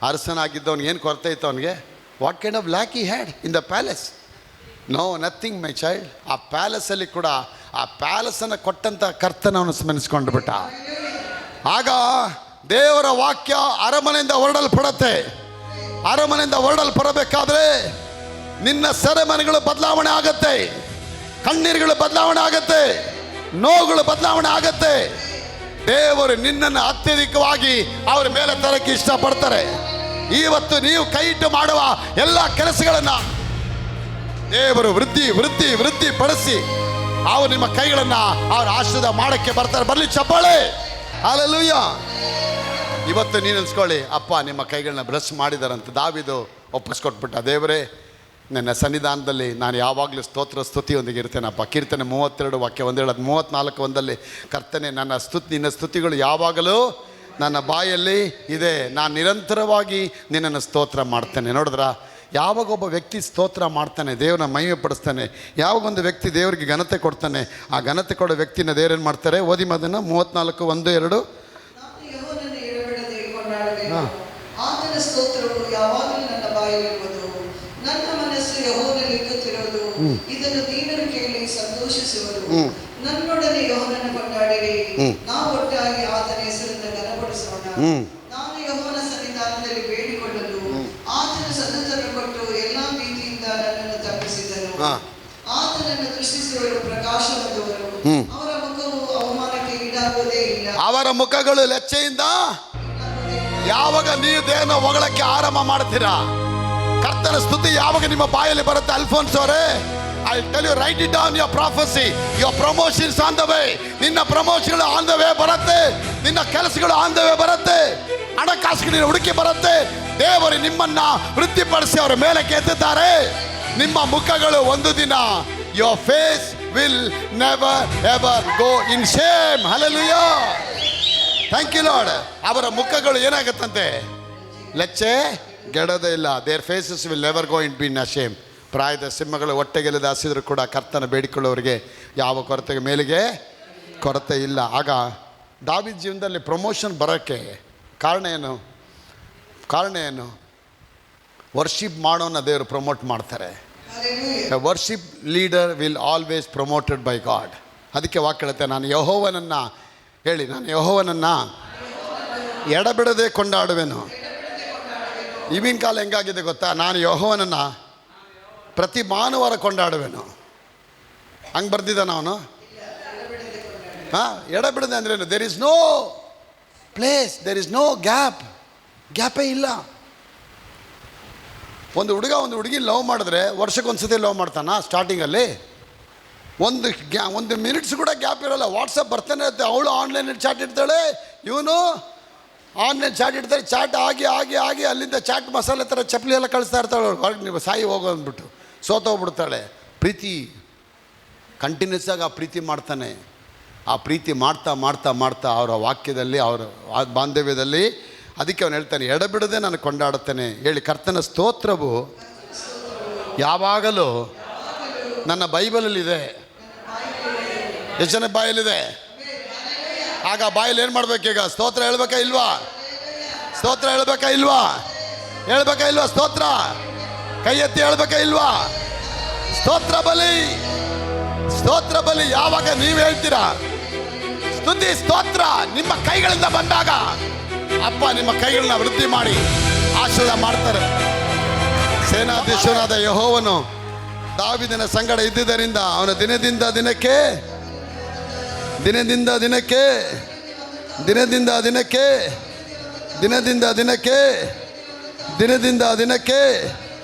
ಅರಸನಾಗಿದ್ದವನಿಗೆ ಏನು ಕೊರತೆ ಇತ್ತು ಅವನಿಗೆ? What kind of lack he had in the palace? No, nothing my child. ಆ ಪ್ಯಾಲೇಸಲ್ಲಿ ಕೂಡ ಆ ಪ್ಯಾಲೇಸನ್ನು ಕೊಟ್ಟಂಥ ಕರ್ತನವನು ಸ್ಮರಿಸ್ಕೊಂಡು ಬಿಟ್ಟ. ಆಗ ದೇವರ ವಾಕ್ಯ ಅರಮನೆಯಿಂದ ಹೊರಡಲ್ಪಡತ್ತೆ. ಅರಮನೆಯಿಂದ ಹೊರಡಲ್ಪಡಬೇಕಾದ್ರೆ ನಿನ್ನ ಸೆರೆಮನೆಗಳು ಬದಲಾವಣೆ ಆಗತ್ತೆ, ಕಣ್ಣೀರುಗಳು ಬದಲಾವಣೆ ಆಗತ್ತೆ, ನೋವುಗಳು ಬದಲಾವಣೆ ಆಗತ್ತೆ. ದೇವರು ನಿನ್ನನ್ನು ಅತ್ಯಧಿಕವಾಗಿ ಅವರ ಮೇಲೆ ತರಕ್ಕೆ ಇಷ್ಟಪಡ್ತಾರೆ. ಇವತ್ತು ನೀವು ಕೈ ಇಟ್ಟು ಮಾಡುವ ಎಲ್ಲ ಕೆಲಸಗಳನ್ನು ದೇವರು ವೃದ್ಧಿ ಪಡಿಸಿ ಅವರು ನಿಮ್ಮ ಕೈಗಳನ್ನು ಅವ್ರ ಆಶೀರ್ವಾದ ಮಾಡಕ್ಕೆ ಬರ್ತಾರೆ. ಬರಲಿ ಚಪ್ಪಾಳೆ, ಹಲ್ಲೆಲೂಯಾ. ಇವತ್ತು ನೀನು ಅನ್ಸ್ಕೊಳ್ಳಿ, ಅಪ್ಪ ನಿಮ್ಮ ಕೈಗಳನ್ನ ಬ್ಲೆಸ್ ಮಾಡಿದಾರಂತ ದಾವೀದು ಒಪ್ಪಿಸ್ಕೊಟ್ಬಿಟ್ಟ. ದೇವರೇ, ನನ್ನ ಸನ್ನಿಧಾನದಲ್ಲಿ ನಾನು ಯಾವಾಗಲೂ ಸ್ತೋತ್ರ ಸ್ತುತಿಯೊಂದಿಗೆ ಇರ್ತೇನಪ್ಪ. ಕೀರ್ತನೆ 32 ವಾಕ್ಯ 1 ಹೇಳೋದು, 34:1 ಕರ್ತನೆ, ನಿನ್ನ ಸ್ತುತಿಗಳು ಯಾವಾಗಲೂ ನನ್ನ ಬಾಯಲ್ಲಿ ಇದೆ, ನಾನು ನಿರಂತರವಾಗಿ ನಿನ್ನನ್ನು ಸ್ತೋತ್ರ ಮಾಡ್ತೇನೆ. ನೋಡಿದ್ರ, ಯಾವಾಗ ಒಬ್ಬ ವ್ಯಕ್ತಿ ಸ್ತೋತ್ರ ಮಾಡ್ತಾನೆ, ದೇವ್ರನ್ನ ಮಹಿಮೆ ಪಡಿಸ್ತಾನೆ, ಯಾವಾಗ ಒಂದು ವ್ಯಕ್ತಿ ದೇವರಿಗೆ ಘನತೆ ಕೊಡ್ತಾನೆ, ಆ ಘನತೆ ಕೊಡೋ ವ್ಯಕ್ತಿನ ದೇವ್ರೇನು ಮಾಡ್ತಾರೆ? ಓದಿ ಅದನ್ನು 34:1-2. ಆತನ ಸ್ತೋತ್ರವು ಯಾವಾಗಲೂ ನನ್ನ ಬಾಯಲ್ಲಿರುವುದು, ನನ್ನ ಮನಸ್ಸು ಯೆಹೋವನಲ್ಲಿ ಇಕ್ಕುತ್ತಿರುವುದು, ಇದನ್ನು ದೀನರು ಕೇಳಿ ಸಂತೋಷಿಸುವರು. ನನ್ನೊಡನೆ ಯೆಹೋವನನ್ನು ಕೊಂಡಾಡಿರಿ, ನಾವು ಒಟ್ಟಾಗಿ ಆತನ ಹೆಸರನ್ನು ಘನಪಡಿಸೋಣ. ನಾನು ಯೆಹೋವನ ಸನ್ನಿಧಾನದಲ್ಲಿ ಬೇಡಿಕೊಳ್ಳಲು ಆತನ ಸದುತ್ತರವನ್ನು ಕೊಟ್ಟು ಎಲ್ಲಾ ಭೀತಿಯಿಂದ ನನ್ನನ್ನು ತಪ್ಪಿಸಿದನು. ಆತನನ್ನು ದೃಷ್ಟಿಸುವವರು ಪ್ರಕಾಶ ಹೊಂದುವರು, ಅವರ ಮುಖವು ಅವಮಾನಕ್ಕೆ ಈಡಾಗುವುದೇ ಇಲ್ಲ. ಅವರ ಮುಖಗಳು ಲೆಚ್ಚೆಯಿಂದ ಯಾವಾಗ ನೀವು ದೇವನ ಹೊಗಳಕ್ಕೆ ಆರಂಭ ಮಾಡ್ತೀರಾ, ಕರ್ತನ ಸ್ತುತಿ ಯಾವಾಗ ನಿಮ್ಮ ಬಾಯಲ್ಲಿ ಬರುತ್ತೆ, ಅಲ್ಫೋನ್ಸ್ ಅವರೇ, I tell you, right it down, your prophecy, your promotions on the way. ನಿನ್ನ ಪ್ರಮೋಷನ್ಗಳು ಆನ್ ದ ವೇ ಬರುತ್ತೆ, ನಿನ್ನ ಕೆಲಸಗಳು ಆನ್ ದ ವೇ ಬರುತ್ತೆ, ಹಣಕಾಸುಗಳ ಹುಡುಕಿ ಬರುತ್ತೆ. ದೇವರು ನಿಮ್ಮನ್ನ ವೃದ್ಧಿಪಡಿಸಿ ಅವರ ಮೇಲೆ ಎತ್ತುತ್ತಾರೆ. ನಿಮ್ಮ ಮುಖಗಳು ಒಂದು ದಿನ, your face will never ever go in shame. Hallelujah, thank you Lord. ಅವರ ಮುಖಗಳು ಏನಾಗುತ್ತಂತೆ? ಲೆಚ್ಚೆ ಗೆಡೋದೇ ಇಲ್ಲ. Their faces will never go in been ashamed. ಪ್ರಾಯದ ಸಿಂಹಗಳು ಹೊಟ್ಟೆಗೆಲ್ಲದ ಹಸಿದ್ರು ಕೂಡ ಕರ್ತನ ಬೇಡಿಕೊಳ್ಳೋರಿಗೆ ಯಾವ ಕೊರತೆಗೆ ಮೇಲಿಗೆ ಕೊರತೆ ಇಲ್ಲ. ಆಗ ದಾವೀದ ಜೀವನದಲ್ಲಿ ಪ್ರಮೋಷನ್ ಬರೋಕ್ಕೆ ಕಾರಣ ಏನು? ವರ್ಷಿಪ್ ಮಾಡೋನ್ನ ದೇವರು ಪ್ರಮೋಟ್ ಮಾಡ್ತಾರೆ. A worship leader will always promoted by god. ಅದಕ್ಕೆ ವಾಕ್ಯ ಹೇಳುತ್ತೆ, ನಾನು ಯೆಹೋವನನ್ನು ಹೇಳಿ, ನಾನು ಯೆಹೋವನನ್ನು ಎಡಬಿಡದೆ ಕೊಂಡಾಡುವೆನು. ಈಗಿನ ಕಾಲ ಹೆಂಗಾಗಿದೆ ಗೊತ್ತಾ? ನಾನು ಯೆಹೋವನನ್ನು ಪ್ರತಿ ಭಾನುವಾರ ಕೊಂಡಾಡುವೆನು. ಹಂಗೆ ಬರ್ದಿದ್ದಾನ ಅವನು. ಎಡಬಿಡದೆ ಅಂದ್ರೇನು? There is no place, there is no ಗ್ಯಾಪೇ ಇಲ್ಲ. ಒಂದು ಹುಡುಗ ಒಂದು ಹುಡುಗಿ ಲವ್ ಮಾಡಿದ್ರೆ ವರ್ಷಕ್ಕೊಂದ್ಸತಿ ಲವ್ ಮಾಡ್ತಾನ. ಸ್ಟಾರ್ಟಿಂಗಲ್ಲಿ ಒಂದು ಮಿನಿಟ್ಸ್ ಕೂಡ ಗ್ಯಾಪ್ ಇರೋಲ್ಲ. ವಾಟ್ಸಪ್ ಬರ್ತಾನೆ ಇರುತ್ತೆ, ಅವಳು ಆನ್ಲೈನಲ್ಲಿ ಚಾಟ್ ಇಡ್ತಾಳೆ, ಇವನು ಆನ್ಲೈನ್ ಚಾಟ್ ಇಡ್ತಾರೆ. ಚಾಟ್ ಆಗಿ ಅಲ್ಲಿಂದ ಚಾಟ್ ಮಸಾಲೆ ಥರ ಚಪ್ಪಲಿ ಎಲ್ಲ ಕಳಿಸ್ತಾ ಇರ್ತಾಳೆ. ಹೊರಗೆ ನೀವು ಸಾಯಿ ಹೋಗೋ ಅಂದ್ಬಿಟ್ಟು ಸೋತೋಗ್ಬಿಡ್ತಾಳೆ. ಪ್ರೀತಿ ಕಂಟಿನ್ಯೂಸ್ ಆಗಿ ಆ ಪ್ರೀತಿ ಮಾಡ್ತಾನೆ. ಆ ಪ್ರೀತಿ ಮಾಡ್ತಾ ಅವರ ವಾಕ್ಯದಲ್ಲಿ, ಅವರ ಬಾಂಧವ್ಯದಲ್ಲಿ, ಅದಕ್ಕೆ ಅವನು ಹೇಳ್ತಾನೆ, ಎಡಬಿಡದೆ ನಾನು ಕೊಂಡಾಡುತ್ತೇನೆ. ಹೇಳಿ, ಕರ್ತನ ಸ್ತೋತ್ರವು ಯಾವಾಗಲೂ ನನ್ನ ಬೈಬಲಲ್ಲಿದೆ. ಎಷ್ಟು ಜನ ಬಾಯಲ್ಲಿದೆ? ಆಗ ಬಾಯಲ್ಲಿ ಏನು ಮಾಡ್ಬೇಕೀಗ? ಸ್ತೋತ್ರ ಹೇಳ್ಬೇಕಾ ಇಲ್ವಾ? ಸ್ತೋತ್ರ ಹೇಳ್ಬೇಕಾ ಇಲ್ವಾ? ಸ್ತೋತ್ರ ಕೈ ಎತ್ತಿ ಹೇಳ್ಬೇಕಾ ಇಲ್ವಾ? ಸ್ತೋತ್ರ ಬಲಿ ಯಾವಾಗ ನೀವು ಹೇಳ್ತೀರಾ, ಸ್ತುತಿ ಸ್ತೋತ್ರ ನಿಮ್ಮ ಕೈಗಳಿಂದ ಬಂದಾಗ ಅಪ್ಪ ನಿಮ್ಮ ಕೈಗಳನ್ನ ವೃದ್ಧಿ ಮಾಡಿ ಆಶೀರ್ವಾದ ಮಾಡ್ತಾರೆ. ಸೇನಾಧೀಶ್ವರಾದ ಯೆಹೋವನು ದಾವೀದನ ಸಂಗಡ ಇದ್ದುದರಿಂದ ಅವನ ದಿನದಿಂದ ದಿನಕ್ಕೆ ದಿನದಿಂದ ದಿನಕ್ಕೆ ದಿನದಿಂದ ದಿನಕ್ಕೆ ದಿನದಿಂದ ದಿನಕ್ಕೆ ದಿನದಿಂದ ದಿನಕ್ಕೆ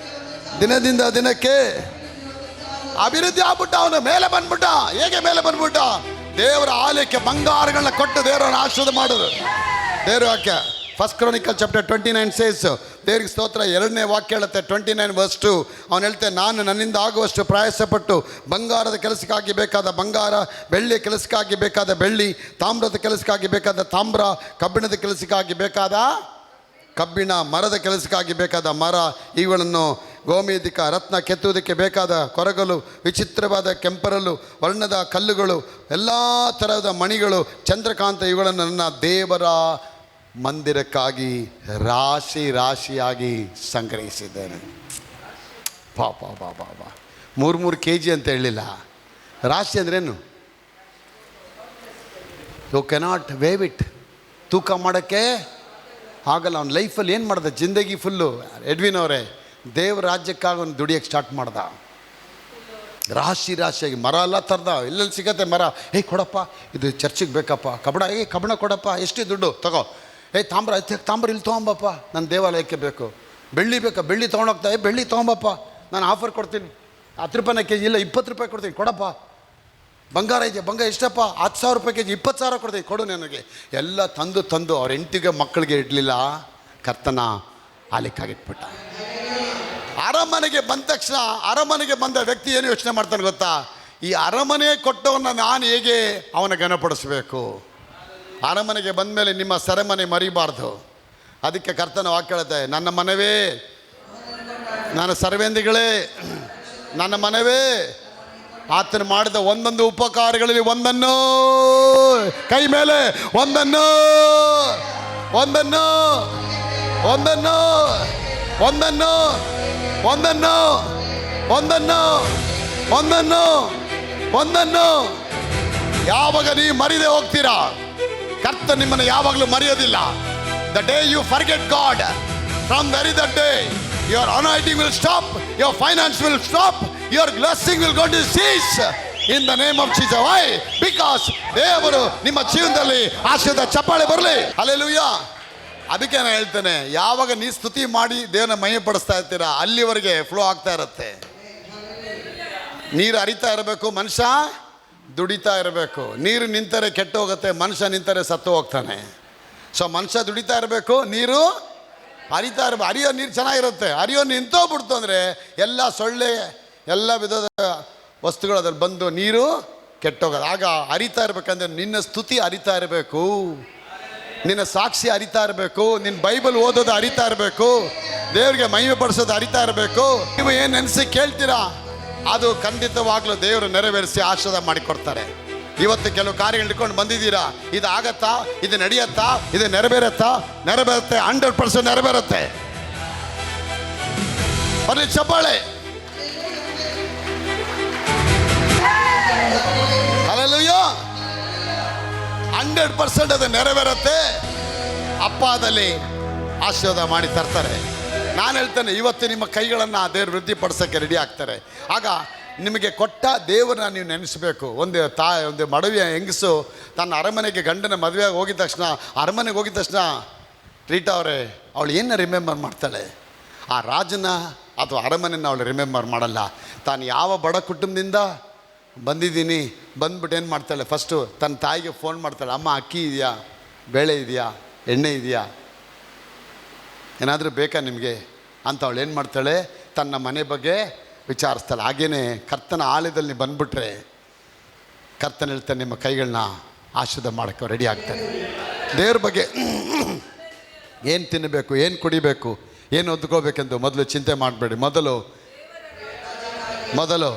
ದಿನದಿಂದ ದಿನಕ್ಕೆ ಅಭಿವೃದ್ಧಿ ಆಗ್ಬಿಟ್ಟ. ಅವನು ಮೇಲೆ ಬಂದ್ಬಿಟ್ಟ. ಹೇಗೆ ಮೇಲೆ ಬಂದ್ಬಿಟ್ಟ? ದೇವರ ಆಲಯಕ್ಕೆ ಬಂಗಾರಗಳನ್ನ ಕೊಟ್ಟು ದೇವರನ್ನು ಆಶೀರ್ವಾದ ಮಾಡೋದು. ದೇವರ ವಾಕ್ಯ ಫಸ್ಟ್ ಕ್ರಾನಿಕಲ್ ಚಾಪ್ಟರ್ 29 ಸೇಸ್, ದೇವರಿಗೆ ಸ್ತೋತ್ರ, 2ನೇ ವಾಕ್ಯ ಹೇಳುತ್ತೆ 29 verse 2. ಅವನು ಹೇಳ್ತಾನೆ, ನಾನು ನನ್ನಿಂದ ಆಗುವಷ್ಟು ಪ್ರಯಾಸಪಟ್ಟು ಬಂಗಾರದ ಕೆಲಸಕ್ಕಾಗಿ ಬೇಕಾದ ಬಂಗಾರ, ಬೆಳ್ಳಿಯ ಕೆಲಸಕ್ಕಾಗಿ ಬೇಕಾದ ಬೆಳ್ಳಿ, ತಾಮ್ರದ ಕೆಲಸಕ್ಕಾಗಿ ಬೇಕಾದ ತಾಮ್ರ, ಕಬ್ಬಿಣದ ಕೆಲಸಕ್ಕಾಗಿ ಬೇಕಾದ ಕಬ್ಬಿಣ, ಮರದ ಕೆಲಸಕ್ಕಾಗಿ ಬೇಕಾದ ಮರ, ಇವುಗಳನ್ನು ಗೋಮೇಧಿಕ ರತ್ನ ಕೆತ್ತುವುದಕ್ಕೆ ಬೇಕಾದ ಕೊರಗಲು, ವಿಚಿತ್ರವಾದ ಕೆಂಪರಲು, ವರ್ಣದ ಕಲ್ಲುಗಳು, ಎಲ್ಲ ಥರದ ಮಣಿಗಳು, ಚಂದ್ರಕಾಂತ, ಇವುಗಳನ್ನು ನನ್ನ ದೇವರ ಮಂದಿರಕ್ಕಾಗಿ ರಾಶಿ ರಾಶಿಯಾಗಿ ಸಂಗ್ರಹಿಸಿದ್ದೇನೆ. ಪಾಪ ಬಾಬಾ 3 kg ಅಂತ ಹೇಳಿಲ್ಲ. ರಾಶಿ ಅಂದ್ರೇನು? You cannot weigh it. ತೂಕ ಮಾಡೋಕ್ಕೆ ಆಗಲ್ಲ. ಅವ್ನ ಲೈಫಲ್ಲಿ ಏನು ಮಾಡ್ದೆ? ಜಿಂದಗಿ ಫುಲ್ಲು ಎಡ್ವಿನ್ ಅವರೇ ದೇವ್ರ ರಾಜ್ಯಕ್ಕಾಗಿ ಅವ್ನು ದುಡಿಯೋಕ್ಕೆ ಸ್ಟಾರ್ಟ್ ಮಾಡ್ದ. ರಾಶಿ ರಾಶಿಯಾಗಿ ಮರ ಎಲ್ಲ ಥರದ, ಎಲ್ಲೆಲ್ಲಿ ಸಿಗತ್ತೆ ಮರ. ಕೊಡಪ್ಪ, ಇದು ಚರ್ಚಿಗೆ ಬೇಕಪ್ಪ. ಕಬ್ಬಣ, ಕಬ್ಬಣ ಕೊಡಪ್ಪ, ಎಷ್ಟು ದುಡ್ಡು ತಗೋ. ತಾಮ್ರ, ತಾಮ್ರ ಇಲ್ಲಿ ತೊಗೊಂಬಪ್ಪ, ನನ್ನ ದೇವಾಲಯಕ್ಕೆ ಬೇಕು. ಬೆಳ್ಳಿ ಬೇಕಾ? ಬೆಳ್ಳಿ ತೊಗೊಂಡೋಗ್ತಾ, ಬೆಳ್ಳಿ ತೊಗೊಂಬಪ್ಪ, ನಾನು ಆಫರ್ ಕೊಡ್ತೀನಿ, 10 ರೂಪಾಯಿನ kg, ಇಲ್ಲ 20 ರೂಪಾಯಿ ಕೊಡ್ತೀನಿ, ಕೊಡಪ್ಪ. ಬಂಗಾರ ಇದೆಯಾ? ಬಂಗಾರ ಎಷ್ಟಪ್ಪ? 10,000 ರೂಪಾಯಿ kg, 20,000 ಕೊಡ್ತೀನಿ, ಕೊಡು ನನಗೆ. ಎಲ್ಲ ತಂದು ಅವ್ರ ಹೆಂಡತಿಗೆ ಮಕ್ಕಳಿಗೆ ಇಡಲಿಲ್ಲ, ಕರ್ತನ ಆಲಿಕ್ಕಾಗಿಟ್ಬಿಟ್ಟ. ಅರಮನೆಗೆ ಬಂದ ತಕ್ಷಣ ಅರಮನೆಗೆ ಬಂದ ವ್ಯಕ್ತಿ ಏನು ಯೋಚನೆ ಮಾಡ್ತಾನೆ ಗೊತ್ತಾ? ಈ ಅರಮನೆ ಕೊಟ್ಟವನ್ನ ನಾನು ಹೇಗೆ ಅವನ ಘನಪಡಿಸಬೇಕು? ಅರಮನೆಗೆ ಬಂದ ಮೇಲೆ ನಿಮ್ಮ ಸೆರೆಮನೆ ಮರಿಬಾರ್ದು. ಅದಕ್ಕೆ ಕರ್ತನ ವಾಕ್ಯ ಹೇಳುತ್ತೆ, ನನ್ನ ಮನವೇ, ನನ್ನ ಸರ್ವೇಂದ್ರಿಗಳೇ, ನನ್ನ ಮನವೇ, ಆತನು ಮಾಡಿದ ಒಂದೊಂದು ಉಪಕಾರಗಳಲ್ಲಿ ಒಂದನ್ನು, ಕೈ ಮೇಲೆ ಒಂದನ್ನು ಒಂದನ್ನು ಒಂದನ್ನು ಒಂದನ್ನು ಒಂದನ್ನು ಒಂದನ್ನು ಒಂದನ್ನು ಒಂದನ್ನು ಯಾವಾಗ ನೀವು ಮರಿದೇ ಹೋಗ್ತೀರಾ, ಕರ್ತ ನಿಮ್ಮನ್ನು ಯಾವಾಗಲೂ ಮರೆಯೋದಿಲ್ಲ. The day you forget God, from very the day your anointing will stop, your finance will stop, your blessing will go to cease in the name of Jesus. Why? Because ದೇವರು ನಿಮ್ಮ ಜೀವನದಲ್ಲಿ ಆಶೀರ್ವಾದ ಚಪ್ಪಾಳೆ ಬರಲಿ. ಹಲ್ಲೆಲೂಯಾ. ಅದಕ್ಕೆ ನಾನು ಹೇಳ್ತೇನೆ, ಯಾವಾಗ ನೀವು ಸ್ತುತಿ ಮಾಡಿ ದೇವರನ್ನ ಮಹಿಮೆ ಪಡಿಸ್ತಾ ಇರ್ತೀರಾ, ಅಲ್ಲಿವರೆಗೆ ಫ್ಲೋ ಆಗ್ತಾ ಇರುತ್ತೆ. ನೀರು ಹರಿತಾ ಇರಬೇಕು, ಮನುಷ್ಯ ದುಡಿತಾ ಇರಬೇಕು. ನೀರು ನಿಂತರೆ ಕೆಟ್ಟು ಹೋಗುತ್ತೆ, ಮನುಷ್ಯ ನಿಂತರೆ ಸತ್ತು ಹೋಗ್ತಾನೆ. ಸೊ ಮನುಷ್ಯ ದುಡಿತಾ ಇರಬೇಕು, ನೀರು ಹರಿತಾ ಇರಬೇಕು. ಹರಿಯೋ ನೀರು ಚೆನ್ನಾಗಿರುತ್ತೆ. ಹರಿಯೋ ನಿಂತೋಗ್ಬಿಡ್ತು ಅಂದರೆ ಎಲ್ಲ ಸೊಳ್ಳೆ, ಎಲ್ಲ ವಿಧದ ವಸ್ತುಗಳು ಅದ್ರಲ್ಲಿ ಬಂದು ನೀರು ಕೆಟ್ಟೋಗೋದು. ಆಗ ಹರಿತಾ ಇರಬೇಕಂದ್ರೆ ನಿನ್ನ ಸ್ತುತಿ ಹರಿತಾ ಇರಬೇಕು, ನಿನ್ನ ಸಾಕ್ಷಿ ಹರಿತಾ ಇರಬೇಕು, ನಿನ್ನ ಬೈಬಲ್ ಓದೋದು ಹರಿತಾ ಇರಬೇಕು, ದೇವರಿಗೆ ಮಹಿಮೆ ಪಡಿಸೋದು ಹರಿತಾ ಇರಬೇಕು. ನೀವು ಏನು ನೆನೆಸಿ ಕೇಳ್ತೀರಾ ಅದು ಖಂಡಿತವಾಗ್ಲೂ ದೇವರು ನೆರವೇರಿಸಿ ಆಶೀರ್ವಾದ ಮಾಡಿಕೊಡ್ತಾರೆ. ಇವತ್ತು ಕೆಲವು ಕಾರ್ಯಗಳು ಇಟ್ಕೊಂಡು ಬಂದಿದ್ದೀರಾ, ಇದು ಆಗತ್ತಾ, ಇದು ನಡೆಯತ್ತಾ, ಇದು ನೆರವೇರತ್ತಾ? ನೆರವೇರುತ್ತೆ, 100% ನೆರವೇರುತ್ತೆ. ಬರ್ಲಿ ಚಪ್ಪಾಳೆ. ಹಲ್ಲೆಲೂಯಾ. 100% ಅದು ನೆರವೇರುತ್ತೆ. ಅಪ್ಪದಲ್ಲಿ ಆಶೀರ್ವಾದ ಮಾಡಿ ತರ್ತಾರೆ. ನಾನು ಹೇಳ್ತೇನೆ, ಇವತ್ತು ನಿಮ್ಮ ಕೈಗಳನ್ನು ದೇವರು ವೃದ್ಧಿಪಡಿಸೋಕ್ಕೆ ರೆಡಿ ಆಗ್ತಾರೆ. ಆಗ ನಿಮಗೆ ಕೊಟ್ಟ ದೇವರನ್ನ ನೀವು ನೆನೆಸಬೇಕು. ಒಂದು ಮಡವಿಯ ಹೆಂಗಸು ತನ್ನ ಅರಮನೆಗೆ ಗಂಡನ ಮದುವೆಯಾಗಿ ಹೋಗಿದ ತಕ್ಷಣ, ಅರಮನೆಗೆ ಹೋಗಿದ ತಕ್ಷಣ ರೀಟಾ ಅವರೇ, ಅವಳು ಏನು ರಿಮೆಂಬರ್ ಮಾಡ್ತಾಳೆ? ಆ ರಾಜನ ಅಥವಾ ಅರಮನೆನ ಅವಳು ರಿಮೆಂಬರ್ ಮಾಡಲ್ಲ. ತಾನು ಯಾವ ಬಡ ಕುಟುಂಬದಿಂದ ಬಂದಿದ್ದೀನಿ ಬಂದ್ಬಿಟ್ಟು ಏನು ಮಾಡ್ತಾಳೆ, ಫಸ್ಟು ತನ್ನ ತಾಯಿಗೆ ಫೋನ್ ಮಾಡ್ತಾಳೆ, ಅಮ್ಮ ಅಕ್ಕಿ ಇದೆಯಾ, ಬೇಳೆ ಇದೆಯಾ, ಎಣ್ಣೆ ಇದೆಯಾ, ಏನಾದರೂ ಬೇಕಾ ನಿಮಗೆ ಅಂತ ಅವಳು ಏನು ಮಾಡ್ತಾಳೆ, ತನ್ನ ಮನೆ ಬಗ್ಗೆ ವಿಚಾರಿಸ್ತಾಳೆ. ಹಾಗೇನೆ ಕರ್ತನ ಆಲಯದಲ್ಲಿ ಬಂದ್ಬಿಟ್ರೆ ಕರ್ತನ ಹೇಳ್ತಾನೆ, ನಿಮ್ಮ ಕೈಗಳನ್ನ ಆಶೀರ್ವಾದ ಮಾಡೋಕ್ಕೆ ರೆಡಿ ಆಗ್ತಾನೆ. ದೇವ್ರ ಬಗ್ಗೆ ಏನು ತಿನ್ನಬೇಕು, ಏನು ಕುಡಿಬೇಕು, ಏನು ಹೊದ್ಕೋಬೇಕೆಂದು ಮೊದಲು ಚಿಂತೆ ಮಾಡಬೇಡಿ. ಮೊದಲು ಮೊದಲು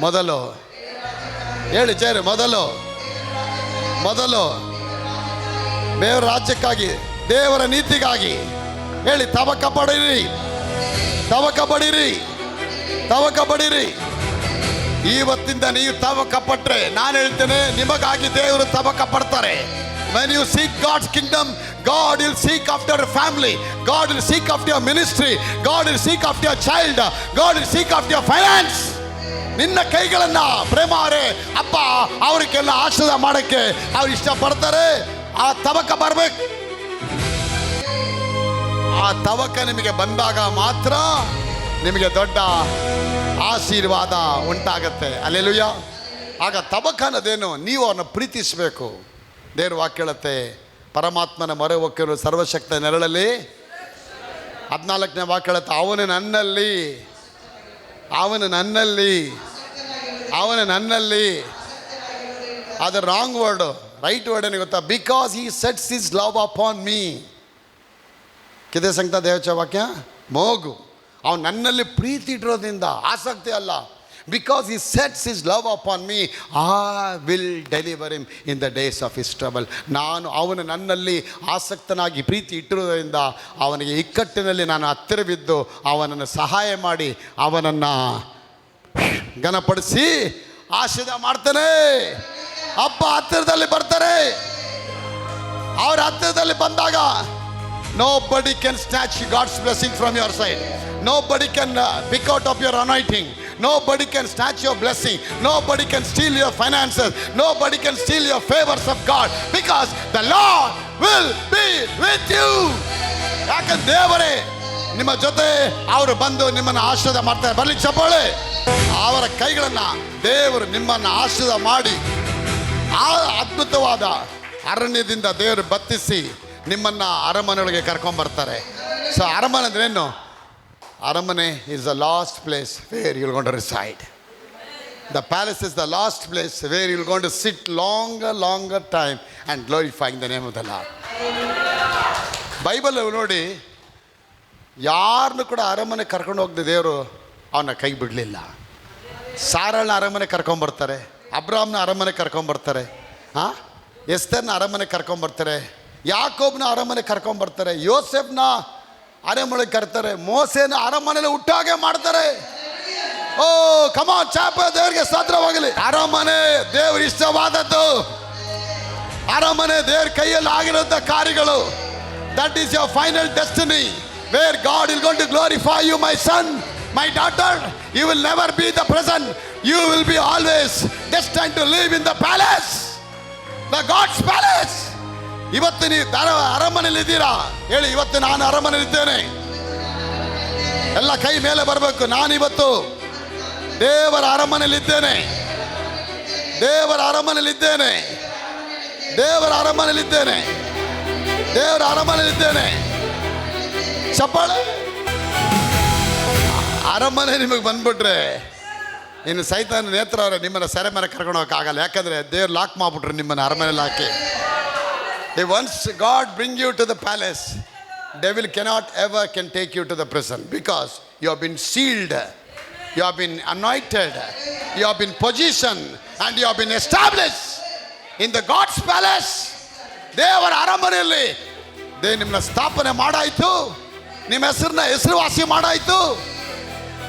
ಮೊದಲು ಹೇಳಿ ಚೇರು, ಮೊದಲು ಮೊದಲು ದೇವರ ರಾಜ್ಯಕ್ಕಾಗಿ, ದೇವರ ನೀತಿಗಾಗಿ ಹೇಳಿ, ತವಕ ಪಡಿರಿ, ತವಕ ಪಡಿರಿ, ತವಕ ಪಡಿರಿ. ಇವತ್ತಿಂದ ನೀವು ತವಕ ಪಟ್ರೆ ನಾನು ಹೇಳ್ತೇನೆ, ನಿಮಗಾಗಿ ದೇವರು ತವಕ ಪಡ್ತಾರೆ. When you seek God's kingdom, God will seek after your family, God will seek after your ministry, God will seek after your child, God will seek after your finance. ನಿನ್ನ ಕೈಗಳನ್ನ ಪ್ರೇಮ ಅವರೇ ಅಪ್ಪ ಅವ್ರಿಗೆಲ್ಲ ಆಶೀರ್ವಾದ ಮಾಡಕ್ಕೆ ಅವ್ರು ಇಷ್ಟಪಡ್ತಾರೆ. ಆ ತವಕ ಬರ್ಬೇಕು. ಆ ತವಕ ನಿಮಗೆ ಬಂದಾಗ ಮಾತ್ರ ನಿಮಗೆ ದೊಡ್ಡ ಆಶೀರ್ವಾದ ಉಂಟಾಗತ್ತೆ. ಅಲ್ಲೇಲುಯ್ಯ. ಆಗ ತವಕ ಅನ್ನೋದೇನು? ನೀವು ಅವನ್ನ ಪ್ರೀತಿಸಬೇಕು. ದೇವ್ರ ವಾಕ್ಯ ಹೇಳುತ್ತೆ, ಪರಮಾತ್ಮನ ಮೊರೆ ಹೊಕ್ಕಿರು ಸರ್ವಶಕ್ತ ನೆರಳಲ್ಲಿ. 14ನೇ ವಾಕ್ಯ ಹೇಳುತ್ತೆ, ಅವನು ನನ್ನಲ್ಲಿ. ಅದು ರಾಂಗ್ ವರ್ಡ್. ರೈಟ್ ವರ್ಡ್ ಏನು ಗೊತ್ತಾ? Because he sets his love upon me. ಕಿದೆ ಸಂಗತ ದೇವಚ ವಾಕ್ಯ ಮೋಗು. ಅವನು ನನ್ನಲ್ಲಿ ಪ್ರೀತಿ ಇಟ್ಟಿರೋದ್ರಿಂದ, ಆಸಕ್ತಿ ಅಲ್ಲ. Because he sets his love upon me, I will deliver him in the days of his trouble. ನಾನು ಅವನು ನನ್ನಲ್ಲಿ ಆಸಕ್ತನಾಗಿ ಪ್ರೀತಿ ಇಟ್ಟಿರೋದ್ರಿಂದ ಅವನಿಗೆ ಇಕ್ಕಟ್ಟಿನಲ್ಲಿ ನಾನು ಹತ್ತಿರವಿದ್ದು ಅವನನ್ನು ಸಹಾಯ ಮಾಡಿ ಅವನನ್ನು ಘನಪಡಿಸಿ ಆಶೀರ್ವಾದ ಮಾಡ್ತಾನೆ. ಹಬ್ಬ ಹತ್ತಿರದಲ್ಲಿ ಬರ್ತಾರೆ. ಅವ್ರ ಹತ್ತಿರದಲ್ಲಿ ಬಂದಾಗ nobody can snatch God's blessing from your side. Nobody can pick out of your anointing. Nobody can snatch your blessing. Nobody can steal your finances. Nobody can steal your favors of God, because the Lord will be with you. ಯಾಕಂದ್ರೆ ದೇವರೇ ನಿಮ್ಮ ಜೊತೆ ಅವರು ಬಂದು ನಿಮ್ಮನ್ನು ಆಶೀರ್ವಾದ ಮಾಡ್ತಾರೆ. ಬರ್ಲಿ ಚಪ್ಪಾಳೆ. ಅವರ ಕೈಗಳನ್ನು ದೇವರು ನಿಮ್ಮನ್ನು ಆಶೀರ್ವಾದ ಮಾಡಿ ಆ ಅದ್ಭುತವಾದ ಅರಣ್ಯದಿಂದ ದೇವರು ಬತ್ತಿಸಿ ನಿಮ್ಮನ್ನು ಅರಮನೆಯೊಳಗೆ ಕರ್ಕೊಂಡ್ಬರ್ತಾರೆ. ಸೊ ಅರಮನೆ ಅಂದ್ರೆ ಏನು? ಅರಮನೆ is the last place where you're going to reside. The palace is the last place where you're going to sit longer time and glorifying the name of the Lord. Bible ನೋಡಿ, ಯಾರನ್ನು ಕೂಡ ಅರಮನೆ ಕರ್ಕೊಂಡು ಹೋಗದೆ ದೇವರು ಅವನ ಕೈ ಬಿಡಲಿಲ್ಲ. ಸಾರಳನ ಅರಮನೆ ಕರ್ಕೊಂಬರ್ತಾರೆ, ಅಬ್ರಾಮ್ನ ಅರಮನೆ ಕರ್ಕೊಂಬರ್ತಾರೆ, ಎಸ್ತರ್ನ ಅರಮನೆ ಕರ್ಕೊಂಬರ್ತಾರೆ, ಯಾಕೋಬ್ನ ಅರಮನೆ ಕರ್ಕೊಂಬರ್ತಾರೆ, ಯೋಸೆಫ್ನ ಅರಮನೆ ಕರ್ತಾರೆ, ಮೋಸೆನ ಅರಮನೆಯಲ್ಲಿ ಹುಟ್ಟಾಗೆ ಮಾಡ್ತಾರೆ. ಓ ಕಮಾನ್ ಚಾಪ, ದೇವರಿಗೆ ಸ್ತೋತ್ರವಾಗಲಿ. ಅರಮನೆ ದೇವ್ರ ಇಷ್ಟವಾದದ್ದು. ಅರಮನೆ ದೇವ್ರ ಕೈಯಲ್ಲಿ ಆಗಿರುವಂಥ ಕಾರ್ಯಗಳು. That is your final destiny, where God will going to glorify you, my son, my daughter. You will never be the present, you will be always destined to live in the palace, the God's palace. ಇವತ್ತು ನೀವು ಅರಮನೆಯಲ್ಲಿ ಇದ್ದೀರಾ ಹೇಳಿ, ಇವತ್ತು ನಾನು ಅರಮನೆಯಲ್ಲಿ ಇದ್ದೇನೆ. ಎಲ್ಲ ಕೈ ಮೇಲೆ ಬರಬೇಕು. ನಾನಿವತ್ತು ದೇವರ ಅರಮನೆಯಲ್ಲಿದ್ದೇನೆ, ದೇವರ ಅರಮನೆಯಲ್ಲಿದ್ದೇನೆ, ದೇವರ ಅರಮನೆಯಲ್ಲಿದ್ದೇನೆ, ದೇವರ ಅರಮನೆಯಲ್ಲಿದ್ದೇನೆ. ಚಪ್ಪಾಳೆ. ಅರಮನೆ ನಿಮಗೆ ಬಂದ್ಬಿಟ್ರೆ ಇನ್ನು ಸೈತಾನ ನೇತ್ರ ಅವರೇ ನಿಮ್ಮನ್ನು ಸೆರೆ ಮೇಲೆ ಕರ್ಕೊಂಡು ಹೋಗೋಕ್ಕಾಗಲ್ಲ. ಯಾಕಂದರೆ ದೇವ್ರು ಲಾಕ್ ಮಾಡಿಬಿಟ್ರು ನಿಮ್ಮನ್ನು ಅರಮನೆಯಲ್ಲಿ ಹಾಕಿ. Once God bring you to the palace, devil cannot ever can take you to the prison, because you have been sealed, you have been anointed, you have been positioned, and you have been established in the God's palace. ದೇವರ ಅರಮನೆಯಲ್ಲಿ ನಿಮ್ಮನ್ನ ಸ್ಥಾಪನೆ ಮಾಡಾಯಿತು, ನಿಮ್ಮ ಹೆಸರನ್ನ ಹೆಸರುವಾಸಿ ಮಾಡಾಯಿತು.